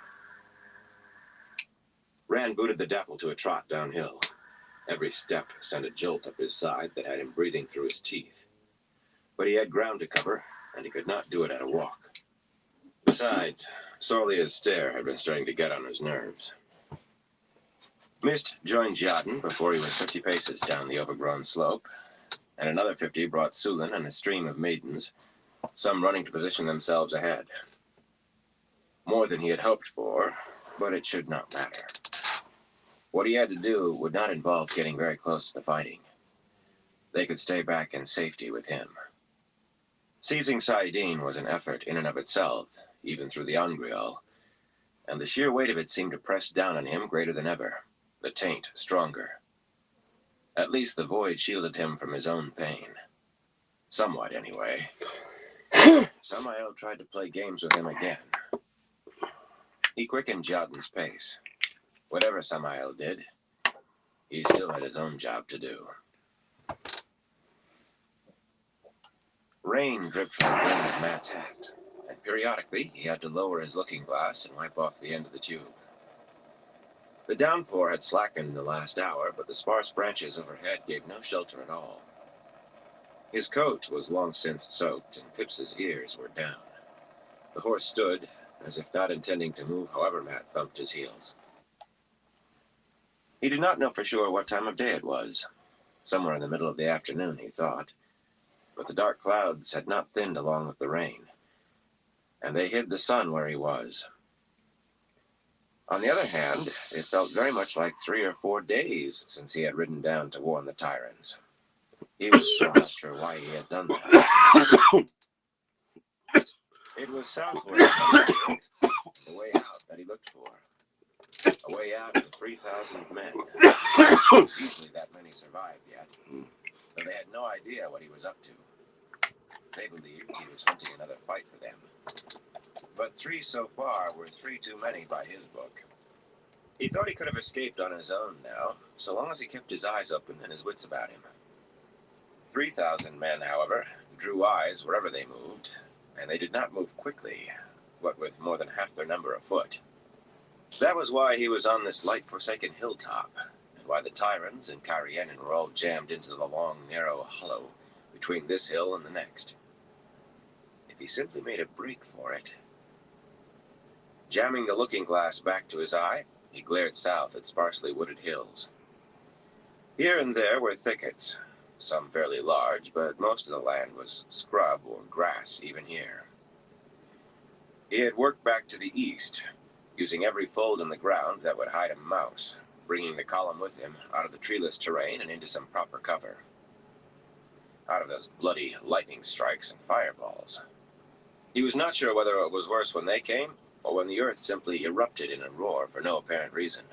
Rand booted the dapple to a trot downhill. Every step sent a jolt up his side that had him breathing through his teeth. But he had ground to cover, and he could not do it at a walk. Besides, Sorlia's stare had been starting to get on his nerves. Mist joined Jadin before he was 50 paces down the overgrown slope, and another 50 brought Sulin and a stream of maidens, some running to position themselves ahead. More than he had hoped for, but it should not matter. What he had to do would not involve getting very close to the fighting. They could stay back in safety with him. Seizing saidin was an effort in and of itself, even through the Angreal, and the sheer weight of it seemed to press down on him greater than ever, the taint stronger. At least the void shielded him from his own pain. Somewhat, anyway. Samael tried to play games with him again. He quickened Jadin's pace. Whatever Samael did, he still had his own job to do. Rain dripped from the brim of Matt's hat, and periodically he had to lower his looking glass and wipe off the end of the tube. The downpour had slackened in the last hour, but the sparse branches overhead gave no shelter at all. His coat was long since soaked, and Pips's ears were down. The horse stood, as if not intending to move however Matt thumped his heels. He did not know for sure what time of day it was. Somewhere in the middle of the afternoon, he thought. But the dark clouds had not thinned along with the rain, and they hid the sun where he was. On the other hand, it felt very much like 3 or 4 days since he had ridden down to warn the Tyrants. He was still not sure why he had done that. It was southward, the way out that he looked for. A way out to 3,000 men. Easily that many survived yet, though they had no idea what he was up to. They believed he was hunting another fight for them. But 3 so far were 3 too many by his book. He thought he could have escaped on his own now, so long as he kept his eyes open and his wits about him. 3,000 men, however, drew eyes wherever they moved, and they did not move quickly, what with more than half their number afoot. That was why he was on this light-forsaken hilltop, and why the Tyrants and Carianan were all jammed into the long, narrow hollow between this hill and the next. If he simply made a break for it. Jamming the looking-glass back to his eye, he glared south at sparsely wooded hills. Here and there were thickets, some fairly large, but most of the land was scrub or grass even here. He had worked back to the east, using every fold in the ground that would hide a mouse, bringing the column with him out of the treeless terrain and into some proper cover. Out of those bloody lightning strikes and fireballs. He was not sure whether it was worse when they came, or when the earth simply erupted in a roar for no apparent reason.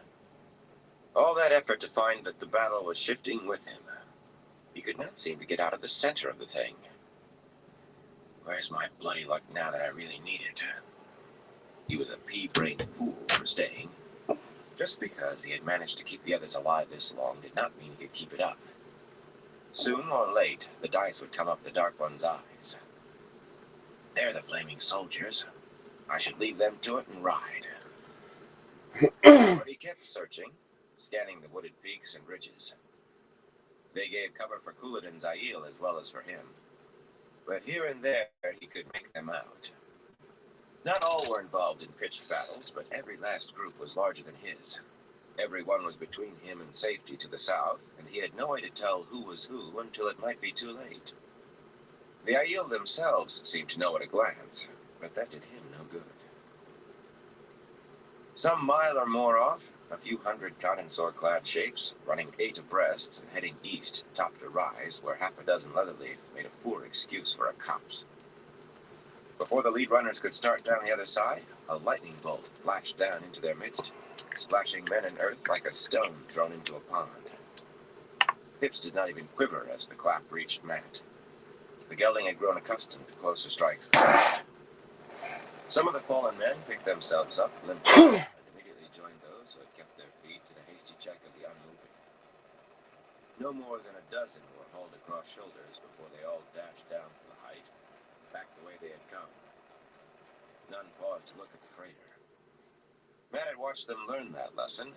All that effort to find that the battle was shifting with him. He could not seem to get out of the center of the thing. Where's my bloody luck now that I really need it? He was a pea-brained fool for staying. Just because he had managed to keep the others alive this long did not mean he could keep it up. Soon or late, the dice would come up the Dark One's eyes. They're the flaming soldiers. I should leave them to it and ride. But he kept searching, scanning the wooded peaks and ridges. They gave cover for Couladin's Aiel as well as for him. But here and there he could make them out. Not all were involved in pitched battles, but every last group was larger than his. Every one was between him and safety to the south, and he had no way to tell who was who until it might be too late. The Aiel themselves seemed to know at a glance, but that did him no good. Some mile or more off, a few hundred Cotton-clad shapes, running 8 abreast and heading east, topped a rise where half a dozen Leatherleaf made a poor excuse for a copse. Before the lead runners could start down the other side, a lightning bolt flashed down into their midst, splashing men and earth like a stone thrown into a pond. Pips did not even quiver as the clap reached Matt. The gelding had grown accustomed to closer strikes. Some of the fallen men picked themselves up, limping, and immediately joined those who had kept their feet in a hasty check of the unmoving. No more than a dozen were hauled across shoulders before they all dashed down from the height, back the way they had come. None paused to look at the crater. Matt had watched them learn that lesson.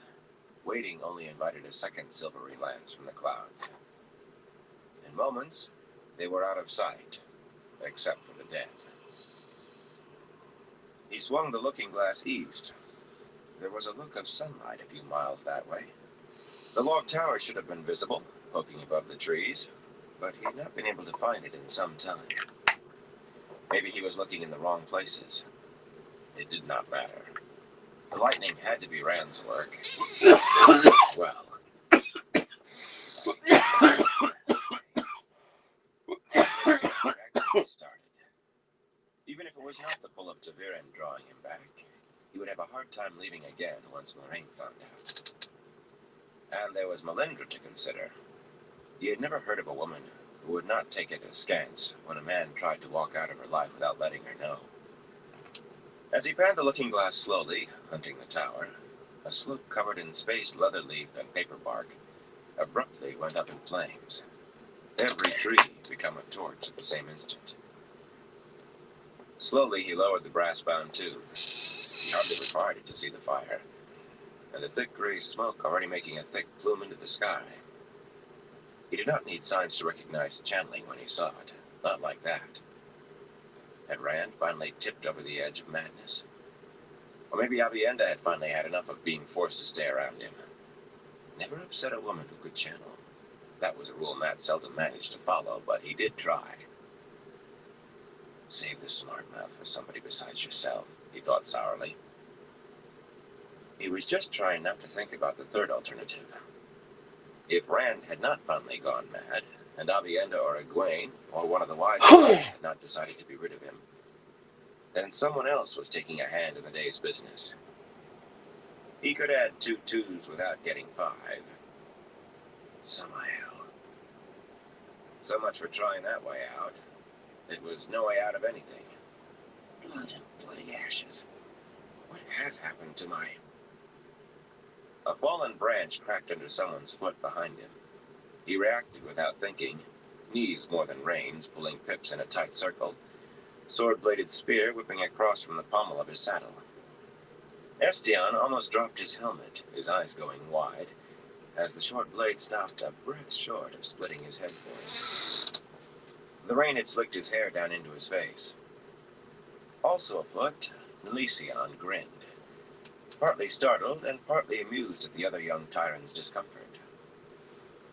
Waiting only invited a second silvery lance from the clouds. In moments, they were out of sight, except for the dead. He swung the looking glass east. There was a look of sunlight a few miles that way. The log tower should have been visible, poking above the trees, but he had not been able to find it in some time. Maybe he was looking in the wrong places. It did not matter. The lightning had to be Rand's work. Well. Actually started. Even if it was not the pull of Taviran drawing him back, he would have a hard time leaving again once Moraine found out. And there was Melindra to consider. He had never heard of a woman who would not take it askance when a man tried to walk out of her life without letting her know. As he panned the looking glass slowly, hunting the tower, a slope covered in spaced leather leaf and paper bark abruptly went up in flames. Every tree became a torch at the same instant. Slowly he lowered the brass-bound tube. He hardly required it to see the fire, and the thick gray smoke already making a thick plume into the sky. He did not need signs to recognize channeling when he saw it. Not like that. Had Rand finally tipped over the edge of madness? Or maybe Avienda had finally had enough of being forced to stay around him. Never upset a woman who could channel. That was a rule Matt seldom managed to follow, but he did try. Save the smart mouth for somebody besides yourself, he thought sourly. He was just trying not to think about the third alternative. If Rand had not finally gone mad, and Avienda or Egwene, or one of the wise men had not decided to be rid of him, then someone else was taking a hand in the day's business. He could add 2 twos without getting 5. Samael. So much for trying that way out. It was no way out of anything. Blood and bloody ashes. What has happened to my... A fallen branch cracked under someone's foot behind him. He reacted without thinking, knees more than reins, pulling pips in a tight circle, sword-bladed spear whipping across from the pommel of his saddle. Estion almost dropped his helmet, his eyes going wide, as the short blade stopped a breath short of splitting his head for him. The rain had slicked his hair down into his face. Also afoot, Nelision grinned, partly startled and partly amused at the other young tyrant's discomfort.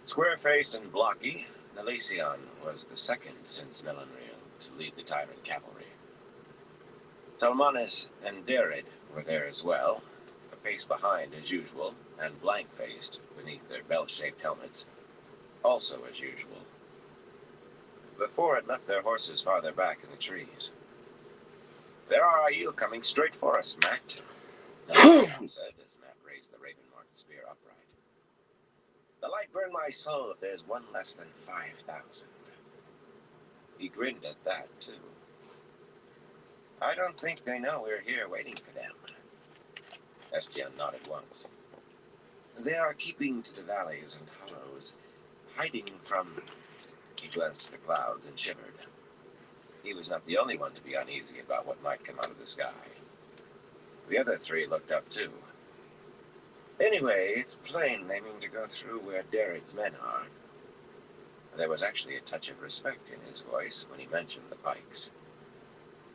Square-faced and blocky, Nelision was the second since Melanriel to lead the tyrant cavalry. Talmanes and Derrid were there as well, a pace behind as usual, and blank-faced beneath their bell-shaped helmets, also as usual. The four had left their horses farther back in the trees. "There are Aiel coming straight for us, Matt," Nelision said as Matt raised the raven-marked spear upright. "The light burn my soul if there's one less than 5,000. He grinned at that, too. "I don't think they know we're here waiting for them." Estion nodded once. "They are keeping to the valleys and hollows, hiding from..." He glanced at the clouds and shivered. He was not the only one to be uneasy about what might come out of the sky. The other 3 looked up, too. "Anyway, it's plain they mean to go through where Derrid's men are." There was actually a touch of respect in his voice when he mentioned the pikes.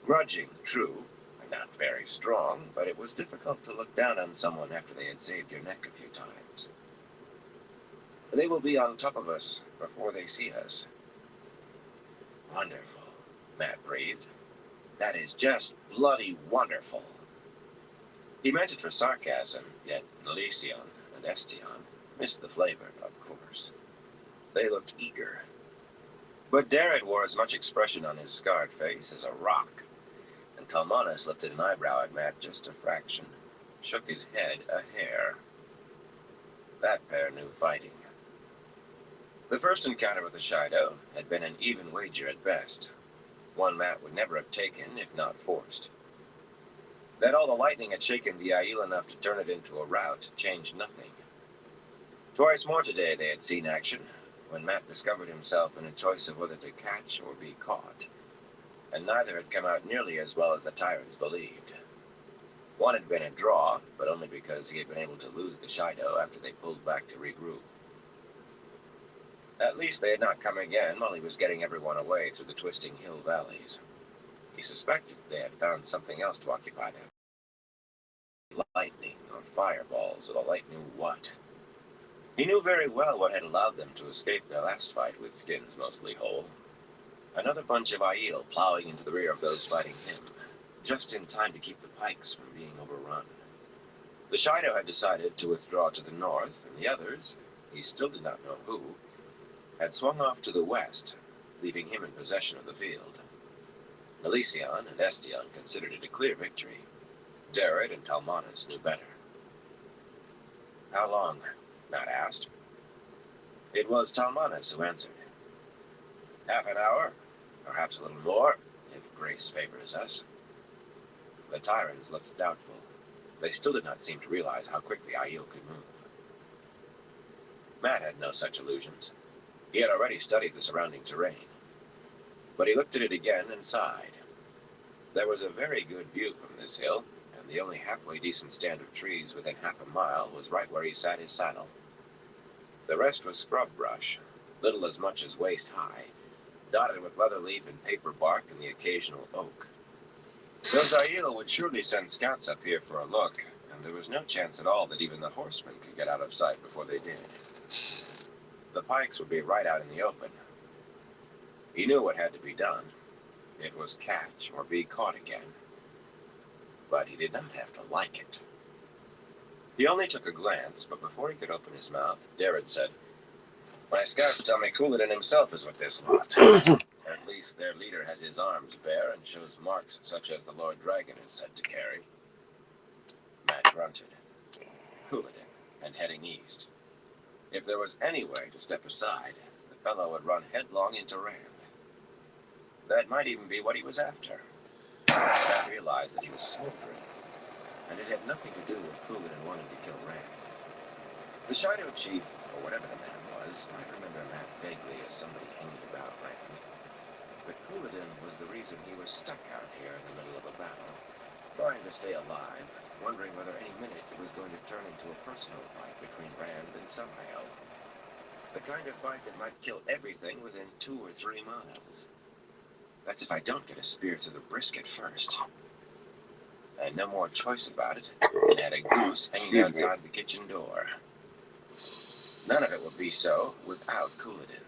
Grudging, true, and not very strong, but it was difficult to look down on someone after they had saved your neck a few times. "They will be on top of us before they see us." "Wonderful," Matt breathed. "That is just bloody wonderful." He meant it for sarcasm, yet Nelision and Estion missed the flavor, of course. They looked eager. But Derrid wore as much expression on his scarred face as a rock, and Talmanes lifted an eyebrow at Matt just a fraction, shook his head a hair. That pair knew fighting. The first encounter with the Shido had been an even wager at best, one Matt would never have taken if not forced. That all the lightning had shaken the Aiel enough to turn it into a rout changed nothing. Twice more today they had seen action, when Matt discovered himself in a choice of whether to catch or be caught, and neither had come out nearly as well as the Tyrants believed. One had been a draw, but only because he had been able to lose the Shido after they pulled back to regroup. At least they had not come again while he was getting everyone away through the twisting hill valleys. He suspected they had found something else to occupy them. Lightning or fireballs, or the light knew what. He knew very well what had allowed them to escape their last fight with skins mostly whole. Another bunch of Aiel plowing into the rear of those fighting him, just in time to keep the pikes from being overrun. The Shido had decided to withdraw to the north, and the others, he still did not know who, had swung off to the west, leaving him in possession of the field. Elysion and Estion considered it a clear victory. Derred and Talmanis knew better. "How long?" Matt asked. It was Talmanis who answered. "Half an hour, perhaps a little more, if grace favors us." The Tyrants looked doubtful. They still did not seem to realize how quickly Aiel could move. Matt had no such illusions. He had already studied the surrounding terrain. But he looked at it again and sighed. There was a very good view from this hill, and the only halfway decent stand of trees within half a mile was right where he sat his saddle. The rest was scrub brush, little as much as waist high, dotted with leather leaf and paper bark and the occasional oak. Those Aiel would surely send scouts up here for a look, and there was no chance at all that even the horsemen could get out of sight before they did. The pikes would be right out in the open. He knew what had to be done. It was catch or be caught again. But he did not have to like it. He only took a glance, but before he could open his mouth, Derred said, "My scouts tell me Couladin himself is with this lot. At least their leader has his arms bare and shows marks such as the Lord Dragon is said to carry." Matt grunted. Couladin, and heading east. If there was any way to step aside, the fellow would run headlong into Rand. That might even be what he was after. Matt realized that he was smoldering, and it had nothing to do with Couladin wanting to kill Rand. The Shido chief, or whatever the man was, might remember Matt vaguely as somebody hanging about Rand. But Couladin was the reason he was stuck out here in the middle of a battle, trying to stay alive, wondering whether any minute it was going to turn into a personal fight between Rand and Samael. The kind of fight that might kill everything within 2 or 3 miles. That's if I don't get a spear through the brisket first. I had no more choice about it, and had a goose hanging outside the kitchen door. None of it would be so without Couladin.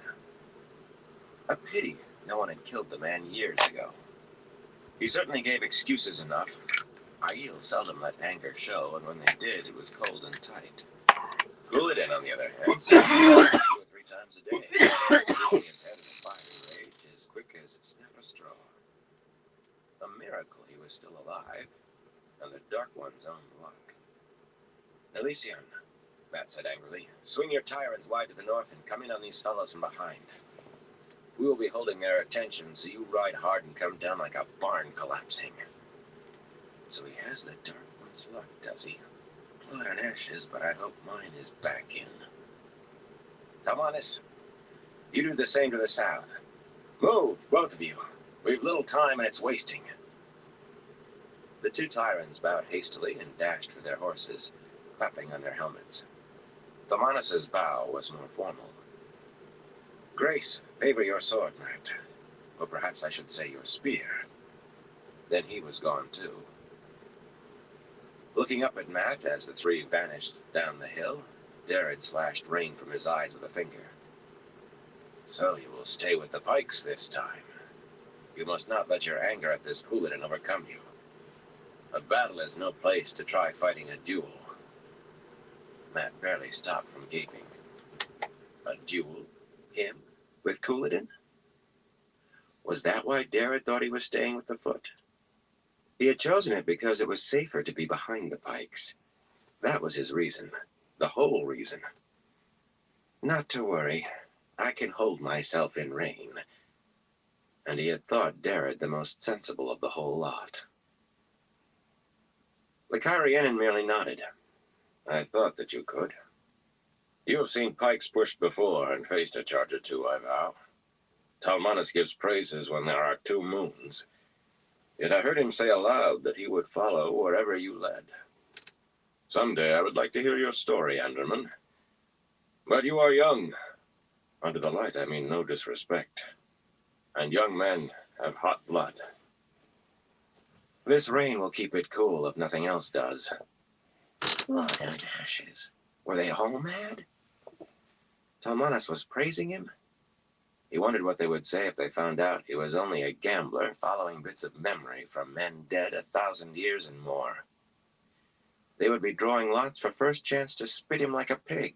A pity no one had killed the man years ago. He certainly gave excuses enough. Aiel seldom let anger show, and when they did, it was cold and tight. Couladin, on the other hand, said 2 or 3 times a day, keeping his head in a fiery rage as quick as snap a straw. A miracle he was still alive, and the Dark One's own luck. "Elysion," Matt said angrily, "swing your Tyrants wide to the north and come in on these fellows from behind. We will be holding their attention, so you ride hard and come down like a barn collapsing." So he has the Dark One's luck, does he? Blood and ashes, but I hope mine is back in. Talmanis, you do the same to the south. Move, both of you. We've little time and it's wasting. The 2 Tyrants bowed hastily and dashed for their horses, clapping on their helmets. Talmanis's bow was more formal. "Grace, favor your sword, Matt. Or perhaps I should say your spear." Then he was gone too. Looking up at Matt as the 3 vanished down the hill, Derred slashed rain from his eyes with a finger. "So you will stay with the pikes this time. You must not let your anger at this Couladin overcome you. A battle is no place to try fighting a duel." Matt barely stopped from gaping. A duel? Him? With Couladin? Was that why Derred thought he was staying with the foot? He had chosen it because it was safer to be behind the pikes. That was his reason. The whole reason. Not to worry. I can hold myself in rein. And he had thought Derred the most sensible of the whole lot. The Kyrianan merely nodded. "I thought that you could." You have seen pikes pushed before and faced a charge or two, I vow. Talmanas gives praises when there are two moons. Yet I heard him say aloud that he would follow wherever you led. Someday I would like to hear your story, Anderman. But you are young. Under the light, I mean no disrespect. And young men have hot blood. This rain will keep it cool if nothing else does. Blood and ashes. Were they all mad? Talmanas was praising him? He wondered what they would say if they found out he was only a gambler following bits of memory from men dead 1,000 years and more. They would be drawing lots for first chance to spit him like a pig.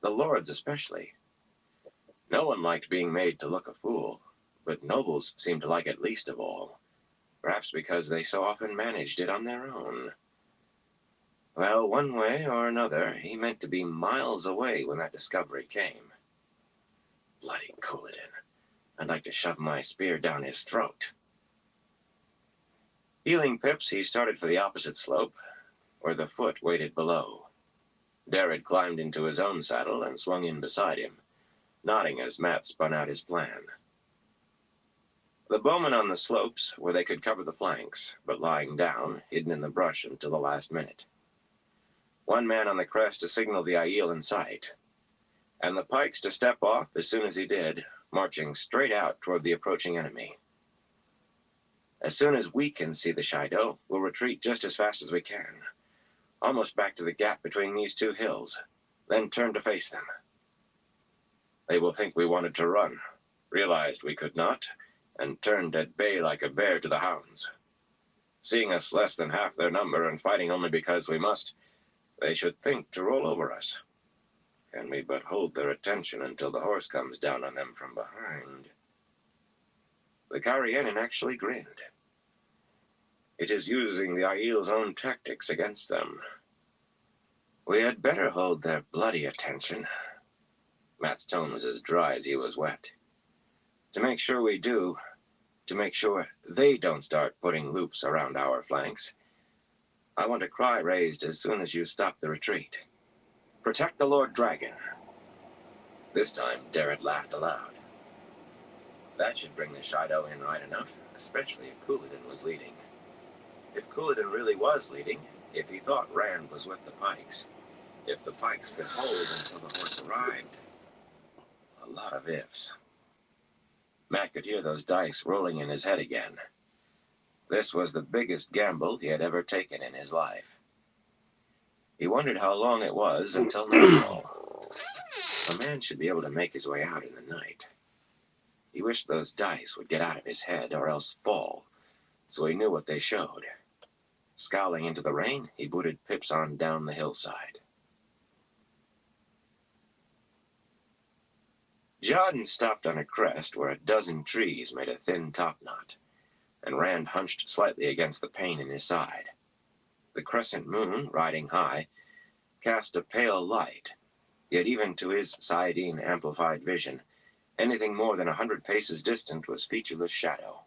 The lords especially. No one liked being made to look a fool, but nobles seemed to like it least of all. Perhaps because they so often managed it on their own. Well, one way or another, he meant to be miles away when that discovery came. Bloody Couladin. I'd like to shove my spear down his throat. Healing Pips, he started for the opposite slope, where the foot waited below. Derrid climbed into his own saddle and swung in beside him, nodding as Matt spun out his plan. The bowmen on the slopes, where they could cover the flanks, but lying down, hidden in the brush until the last minute. One man on the crest to signal the Aiel in sight, and the pikes to step off as soon as he did, marching straight out toward the approaching enemy. As soon as we can see the Shaido, we'll retreat just as fast as we can, almost back to the gap between these two hills, then turn to face them. They will think we wanted to run, realized we could not, and turned at bay like a bear to the hounds. Seeing us less than half their number and fighting only because we must, they should think to roll over us. Can we but hold their attention until the horse comes down on them from behind? The Carianan actually grinned. It is using the Aiel's own tactics against them. We had better hold their bloody attention. Matt's tone was as dry as he was wet. To make sure we do, to make sure they don't start putting loops around our flanks, I want a cry raised as soon as you stop the retreat. Protect the Lord Dragon. This time, Derrid laughed aloud. That should bring the Shaido in right enough, especially if Couladin was leading. If Couladin really was leading, if he thought Rand was with the pikes, if the pikes could hold until the horse arrived. A lot of ifs. Matt could hear those dice rolling in his head again. This was the biggest gamble he had ever taken in his life. He wondered how long it was until nightfall. A man should be able to make his way out in the night. He wished those dice would get out of his head or else fall, so he knew what they showed. Scowling into the rain, he booted Pips on down the hillside. Jodin stopped on a crest where a dozen trees made a thin topknot, and Rand hunched slightly against the pain in his side. The crescent moon, riding high, cast a pale light, yet even to his Saidin-amplified vision, anything more than 100 paces distant was featureless shadow.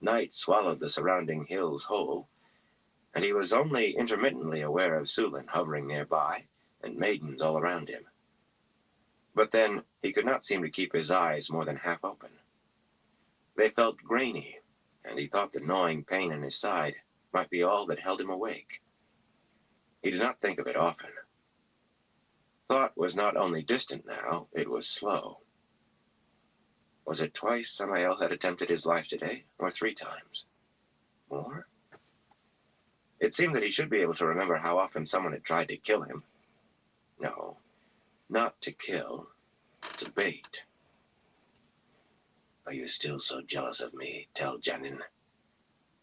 Night swallowed the surrounding hills whole, and he was only intermittently aware of Sulin hovering nearby and maidens all around him. But then he could not seem to keep his eyes more than half open. They felt grainy, and he thought the gnawing pain in his side might be all that held him awake. He did not think of it often. Thought was not only distant now, it was slow. Was it twice Samael had attempted his life today, or 3 times? More? It seemed that he should be able to remember how often someone had tried to kill him. No, not to kill, to bait. Are you still so jealous of me, Tel Janin?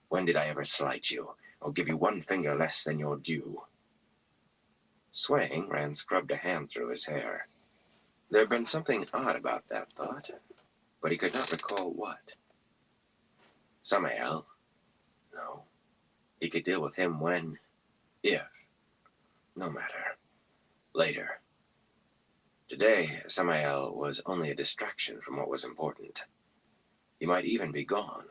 When did I ever slight you, or give you 1 finger less than your due? Swaying, Rand scrubbed a hand through his hair. There had been something odd about that thought, but he could not recall what. Samael? No. He could deal with him when, if. No matter. Later. Today, Samael was only a distraction from what was important. He might even be gone.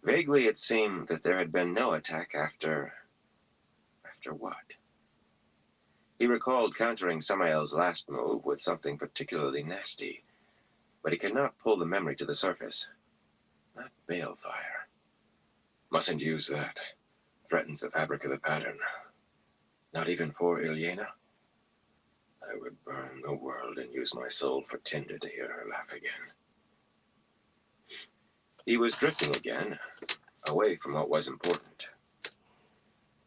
Vaguely, it seemed that there had been no attack after what? He recalled countering Samael's last move with something particularly nasty, but he could not pull the memory to the surface. Not balefire. Mustn't use that. Threatens the fabric of the pattern. Not even for Ilyena? I would burn the world and use my soul for tinder to hear her laugh again. He was drifting again, away from what was important.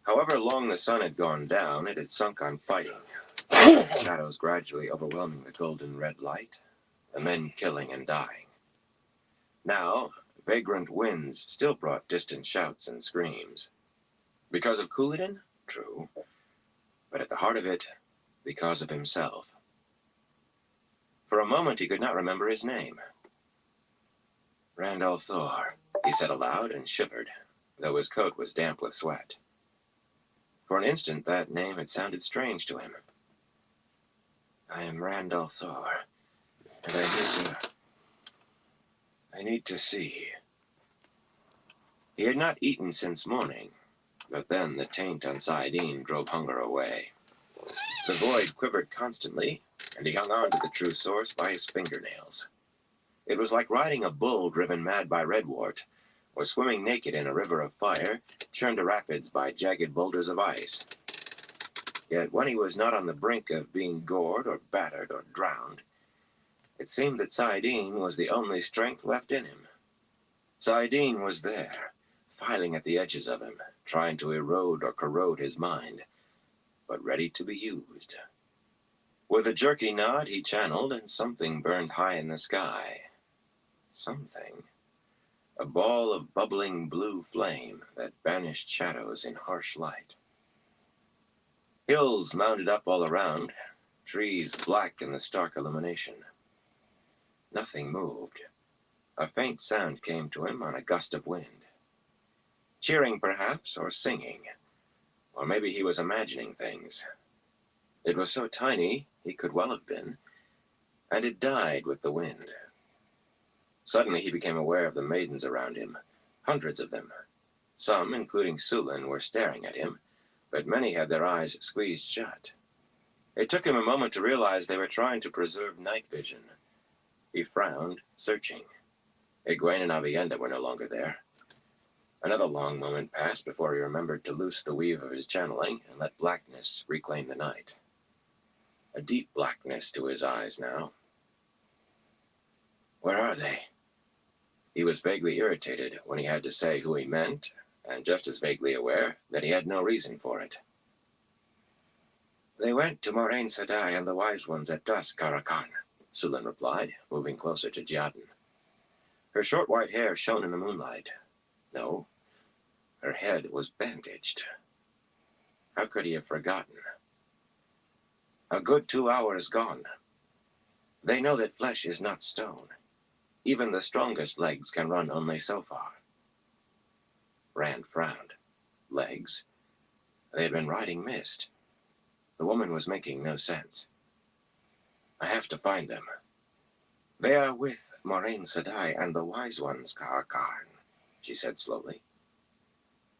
However long the sun had gone down, it had sunk on fighting. Shadows gradually overwhelming the golden red light, the men killing and dying. Now, vagrant winds still brought distant shouts and screams. Because of Couladin? True. But at the heart of it, because of himself. For a moment he could not remember his name. Rand al'Thor, he said aloud and shivered, though his coat was damp with sweat. For an instant that name had sounded strange to him. I am Rand al'Thor, and I need to see. He had not eaten since morning, but then the taint on Saidin drove hunger away. The void quivered constantly, and he hung on to the true source by his fingernails. It was like riding a bull driven mad by redwort, or swimming naked in a river of fire, churned to rapids by jagged boulders of ice. Yet when he was not on the brink of being gored or battered or drowned, it seemed that Saidin was the only strength left in him. Saidin was there, filing at the edges of him, trying to erode or corrode his mind, but ready to be used. With a jerky nod, he channeled, and something burned high in the sky. Something. A ball of bubbling blue flame that banished shadows in harsh light. Hills mounted up all around, trees black in the stark illumination. Nothing moved. A faint sound came to him on a gust of wind. Cheering, perhaps, or singing. Or maybe he was imagining things. It was so tiny, he could well have been, and it died with the wind. Suddenly he became aware of the maidens around him, hundreds of them. Some, including Sulin, were staring at him, but many had their eyes squeezed shut. It took him a moment to realize they were trying to preserve night vision. He frowned, searching. Egwene and Aviendha were no longer there. Another long moment passed before he remembered to loose the weave of his channeling and let blackness reclaim the night. A deep blackness to his eyes now. Where are they? He was vaguely irritated when he had to say who he meant, and just as vaguely aware that he had no reason for it. They went to Moraine Sedai and the Wise Ones at dusk, Karakan, Sulin replied, moving closer to Jiotin. Her short white hair shone in the moonlight. No, her head was bandaged. How could he have forgotten? A good 2 hours gone. They know that flesh is not stone. Even the strongest legs can run only so far. Rand frowned. Legs? They had been riding mist. The woman was making no sense. I have to find them. They are with Moraine Sedai and the Wise Ones, Karakan, she said slowly.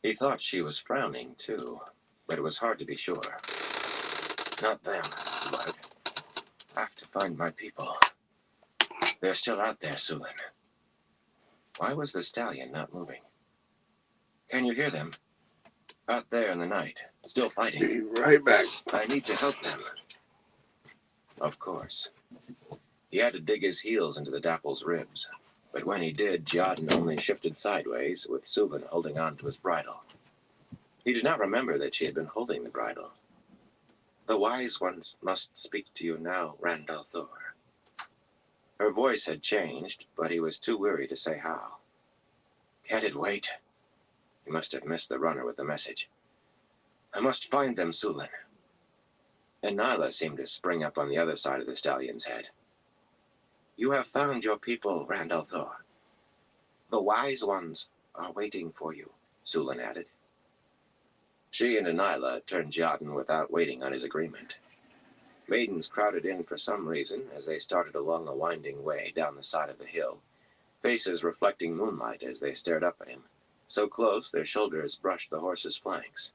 He thought she was frowning, too, but it was hard to be sure. Not them, but I have to find my people. They're still out there, Sulin. Why was the stallion not moving? Can you hear them? Out there in the night, still fighting. Be right back. I need to help them. Of course. He had to dig his heels into the Dapple's ribs, but when he did, Jiotin only shifted sideways, with Sulin holding on to his bridle. He did not remember that she had been holding the bridle. The Wise Ones must speak to you now, Rand al'Thor. Her voice had changed, but he was too weary to say how. Can't it wait? He must have missed the runner with the message. I must find them, Sulin. And Nyla seemed to spring up on the other side of the stallion's head. You have found your people, Rand al'Thor. The Wise Ones are waiting for you, Sulin added. She and Nyla turned Jiotin without waiting on his agreement. Maidens crowded in for some reason as they started along a winding way down the side of the hill, faces reflecting moonlight as they stared up at him, so close their shoulders brushed the horse's flanks.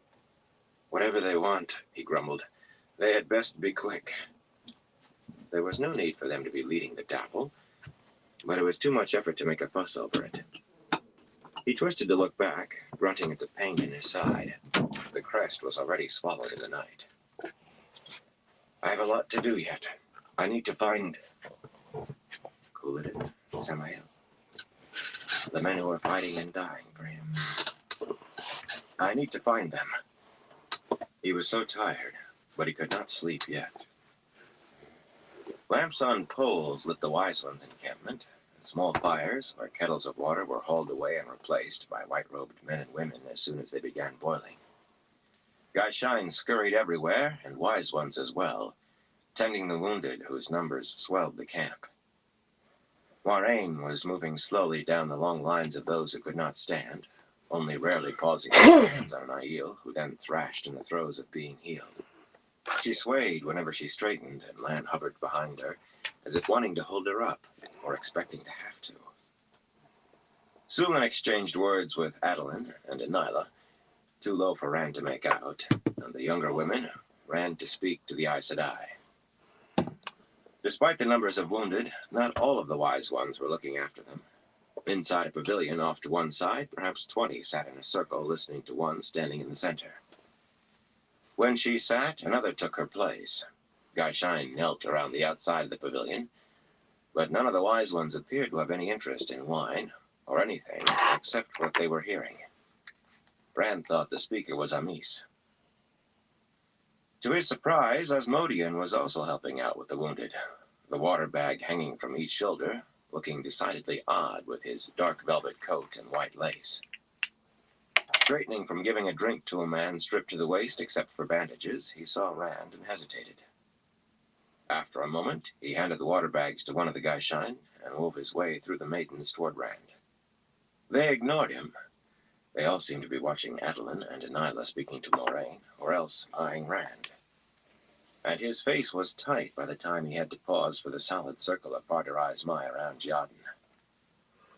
Whatever they want, he grumbled, They had best be quick. There was no need for them to be leading the dapple, but it was too much effort to make a fuss over it. He twisted to look back, grunting at the pain in his side. The crest was already swallowed in the night. I have a lot to do yet. I need to find... Cool it, Samael. The men who are fighting and dying for him. I need to find them. He was so tired, but he could not sleep yet. Lamps on poles lit the Wise One's encampment, and small fires or kettles of water were hauled away and replaced by white-robed men and women as soon as they began boiling. Gaishain scurried everywhere, and Wise Ones as well, tending the wounded whose numbers swelled the camp. Moiraine was moving slowly down the long lines of those who could not stand, only rarely pausing to lay hands on Aiel, who then thrashed in the throes of being healed. She swayed whenever she straightened, and Lan hovered behind her, as if wanting to hold her up, or expecting to have to. Sulan exchanged words with Adolin and Anyla, too low for Rand to make out, and the younger women ran to speak to the Aes Sedai. Despite the numbers of wounded, not all of the Wise Ones were looking after them. Inside a pavilion off to one side, perhaps 20 sat in a circle listening to one standing in the center. When she sat, another took her place. Gaishain knelt around the outside of the pavilion, but none of the Wise Ones appeared to have any interest in wine or anything except what they were hearing. Rand thought the speaker was Amis. To his surprise, Asmodean was also helping out with the wounded, the water bag hanging from each shoulder, looking decidedly odd with his dark velvet coat and white lace. Straightening from giving a drink to a man stripped to the waist except for bandages, he saw Rand and hesitated. After a moment, he handed the water bags to one of the Gaishain and wove his way through the maidens toward Rand. They ignored him. They all seemed to be watching Adolin and Anyla speaking to Moiraine, or else eyeing Rand. And his face was tight by the time he had to pause for the solid circle of Farder Eyes Mai around Jioden.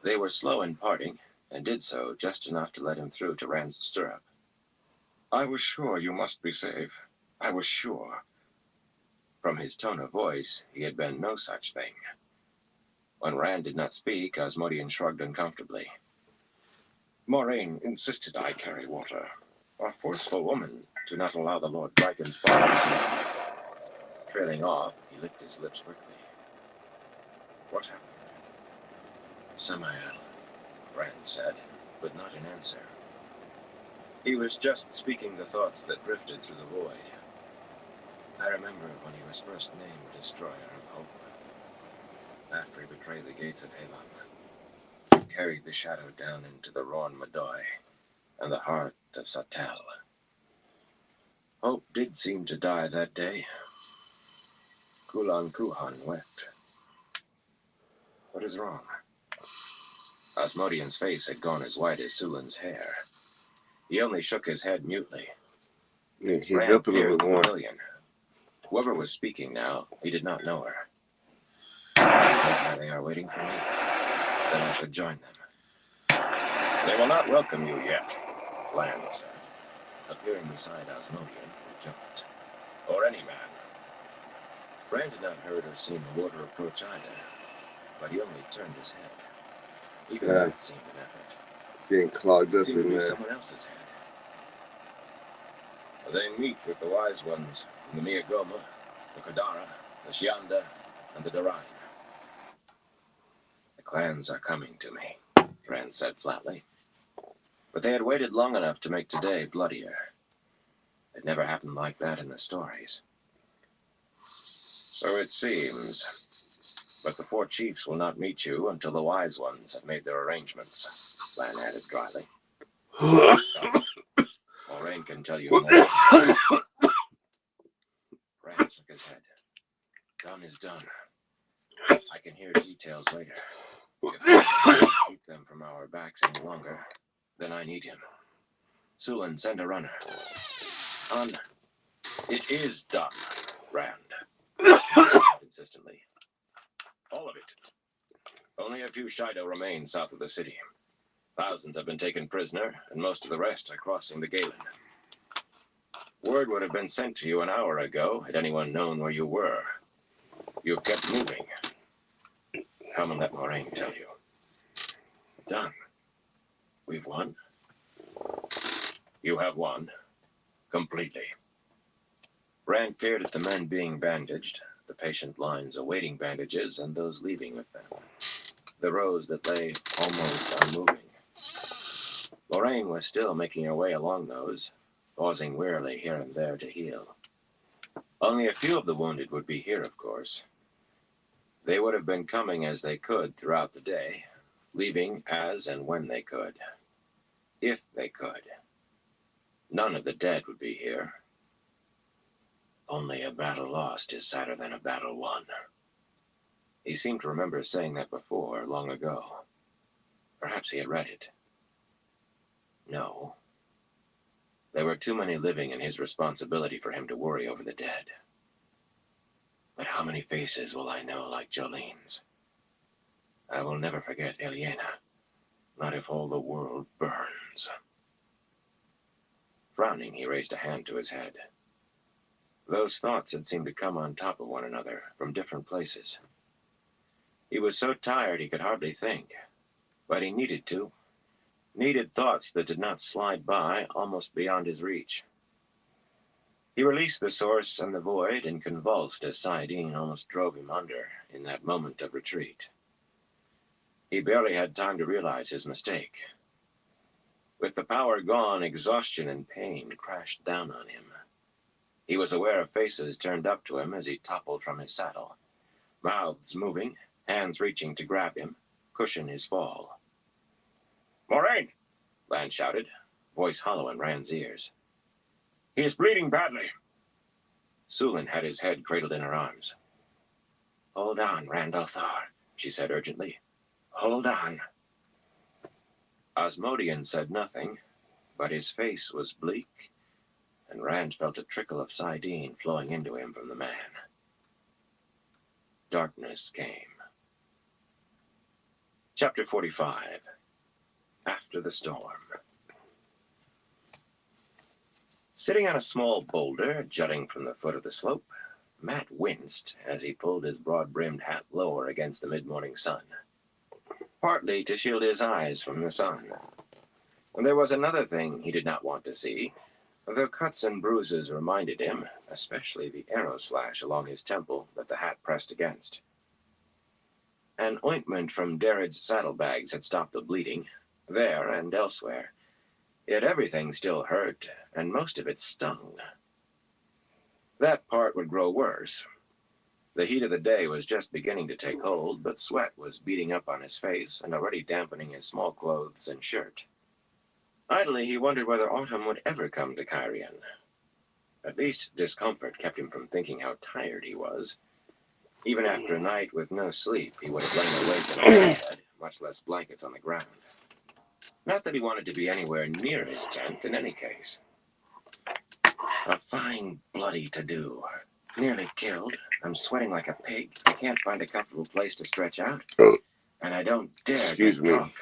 They were slow in parting, and did so just enough to let him through to Rand's stirrup. I was sure you must be safe. I was sure. From his tone of voice, he had been no such thing. When Rand did not speak, Asmodean shrugged uncomfortably. Moiraine insisted I carry water. A forceful woman to not allow the Lord Dragon's fire to... Trailing off, he licked his lips quickly. What happened? Samael, Rand said, but not in answer. He was just speaking the thoughts that drifted through the void. I remember when he was first named Destroyer of Hope. After he betrayed the gates of Halon, he carried the shadow down into the Rorn Madoi and the heart of Satel. Hope did seem to die that day. Kulan Kuhan wept. What is wrong? Asmodean's face had gone as white as Sulan's hair. He only shook his head mutely. Yeah, he's up a little bit more. Whoever was speaking now, he did not know her. Now they are waiting for me. Then I should join them. They will not welcome you yet, Lan said, appearing beside Asmodean, who jumped. Or any man. Rand had not heard or seen the water approach either, but he only turned his head. Even that seemed an effort. Getting clogged up It seemed to in be there. someone else's head. They meet with the Wise Ones from the Miagoma, the Kadara, the Shianda, and the Darine. The clans are coming to me, Rand said flatly. But they had waited long enough to make today bloodier. It never happened like that in the stories. So it seems. But the 4 chiefs will not meet you until the Wise Ones have made their arrangements, Lan added dryly. Moiraine can tell you more. Rand shook his head. Done is done. I can hear details later. If I can keep them from our backs any longer, then I need him. Sulan, send a runner. It is done, Rand. Consistently. All of it. Only a few Shaido remain south of the city. Thousands have been taken prisoner, and most of the rest are crossing the Galen. Word would have been sent to you an hour ago had anyone known where you were. You've kept moving. Come and let Moraine tell you. Done. We've won. You have won. Completely. Rand peered at the men being bandaged, the patient lines awaiting bandages, and those leaving with them. The rows that lay almost unmoving. Moraine was still making her way along those, pausing wearily here and there to heal. Only a few of the wounded would be here, of course. They would have been coming as they could throughout the day, leaving as and when they could. If they could. None of the dead would be here. Only a battle lost is sadder than a battle won. He seemed to remember saying that before, long ago. Perhaps he had read it. No. There were too many living in his responsibility for him to worry over the dead. But how many faces will I know like Jolene's? I will never forget Eliana, not if all the world burns. Frowning, he raised a hand to his head. Those thoughts had seemed to come on top of one another, from different places. He was so tired he could hardly think, but he needed to. Needed thoughts that did not slide by, almost beyond his reach. He released the source and the void and convulsed as Saidin almost drove him under in that moment of retreat. He barely had time to realize his mistake. With the power gone, exhaustion and pain crashed down on him. He was aware of faces turned up to him as he toppled from his saddle, mouths moving, hands reaching to grab him, cushion his fall. "Moraine!" Lan shouted, voice hollow in Rand's ears. "He is bleeding badly." Sulin had his head cradled in her arms. "Hold on, Rand al'Thor," she said urgently. "Hold on." Asmodean said nothing, but his face was bleak, and Rand felt a trickle of Saidin flowing into him from the man. Darkness came. Chapter 45. After the Storm. Sitting on a small boulder jutting from the foot of the slope, Matt winced as he pulled his broad-brimmed hat lower against the mid-morning sun, partly to shield his eyes from the sun. And there was another thing he did not want to see, though cuts and bruises reminded him, especially the arrow slash along his temple that the hat pressed against. An ointment from Darred's saddlebags had stopped the bleeding, there and elsewhere, yet everything still hurt, and most of it stung. That part would grow worse. The heat of the day was just beginning to take hold, but sweat was beating up on his face and already dampening his small clothes and shirt. Idly, he wondered whether autumn would ever come to Cairhien. At least discomfort kept him from thinking how tired he was. Even after a night with no sleep, he would have lain awake in a bed, much less blankets on the ground. Not that he wanted to be anywhere near his tent in any case. A fine, bloody to-do. Nearly killed. I'm sweating like a pig. I can't find a comfortable place to stretch out. And I don't dare get drunk.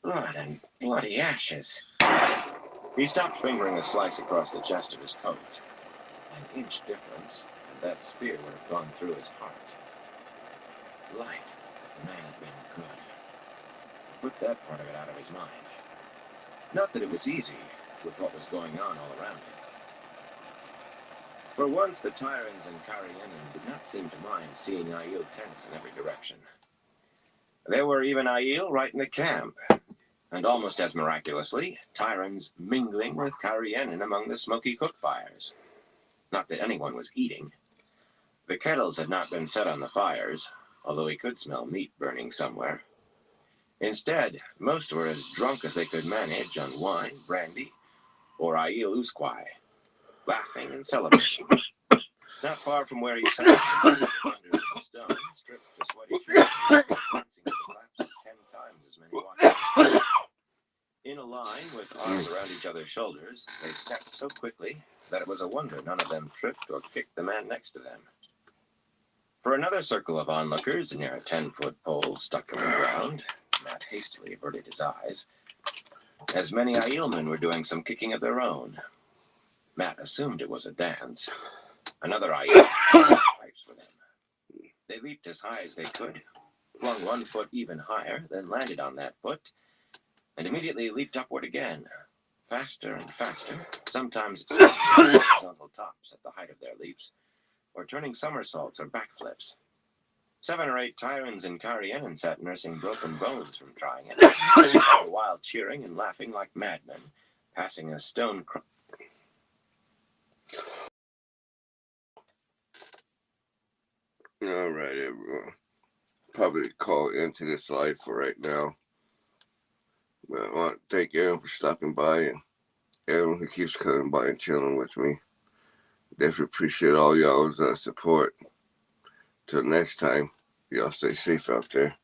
Blood and bloody ashes. He stopped fingering a slice across the chest of his coat. An inch difference, and that spear would have gone through his heart. Light. The man had been good. Put that part of it out of his mind. Not that it was easy, with what was going on all around him. For once, the Tyrans and Cairhienin did not seem to mind seeing Aiel tents in every direction. There were even Aiel right in the camp, and almost as miraculously, Tyrans mingling with Cairhienin among the smoky cook fires. Not that anyone was eating. The kettles had not been set on the fires, although he could smell meat burning somewhere. Instead, most were as drunk as they could manage on wine, brandy, or Aiel Usquai, laughing and celebrating. Not far from where he sat, under the stone, stripped to sweaty shirts, dancing with the laps of 10 times as many watchers. In a line, with arms around each other's shoulders, they stepped so quickly that it was a wonder none of them tripped or kicked the man next to them. For another circle of onlookers, near a 10-foot pole stuck in the ground, Matt hastily averted his eyes, as many Aielmen were doing some kicking of their own. Matt assumed it was a dance. Another IE pipes for them. They leaped as high as they could, flung one foot even higher, then landed on that foot, and immediately leaped upward again, faster and faster, sometimes swinging horizontal tops at the height of their leaps, or turning somersaults or backflips. 7 or 8 Tyrans and Karienen sat nursing broken bones from trying it, while cheering and laughing like madmen, passing a stone All right, everyone. Probably call into this live for right now. But I want to thank everyone for stopping by and everyone who keeps coming by and chilling with me. Definitely appreciate all y'all's support. Till next time, y'all stay safe out there.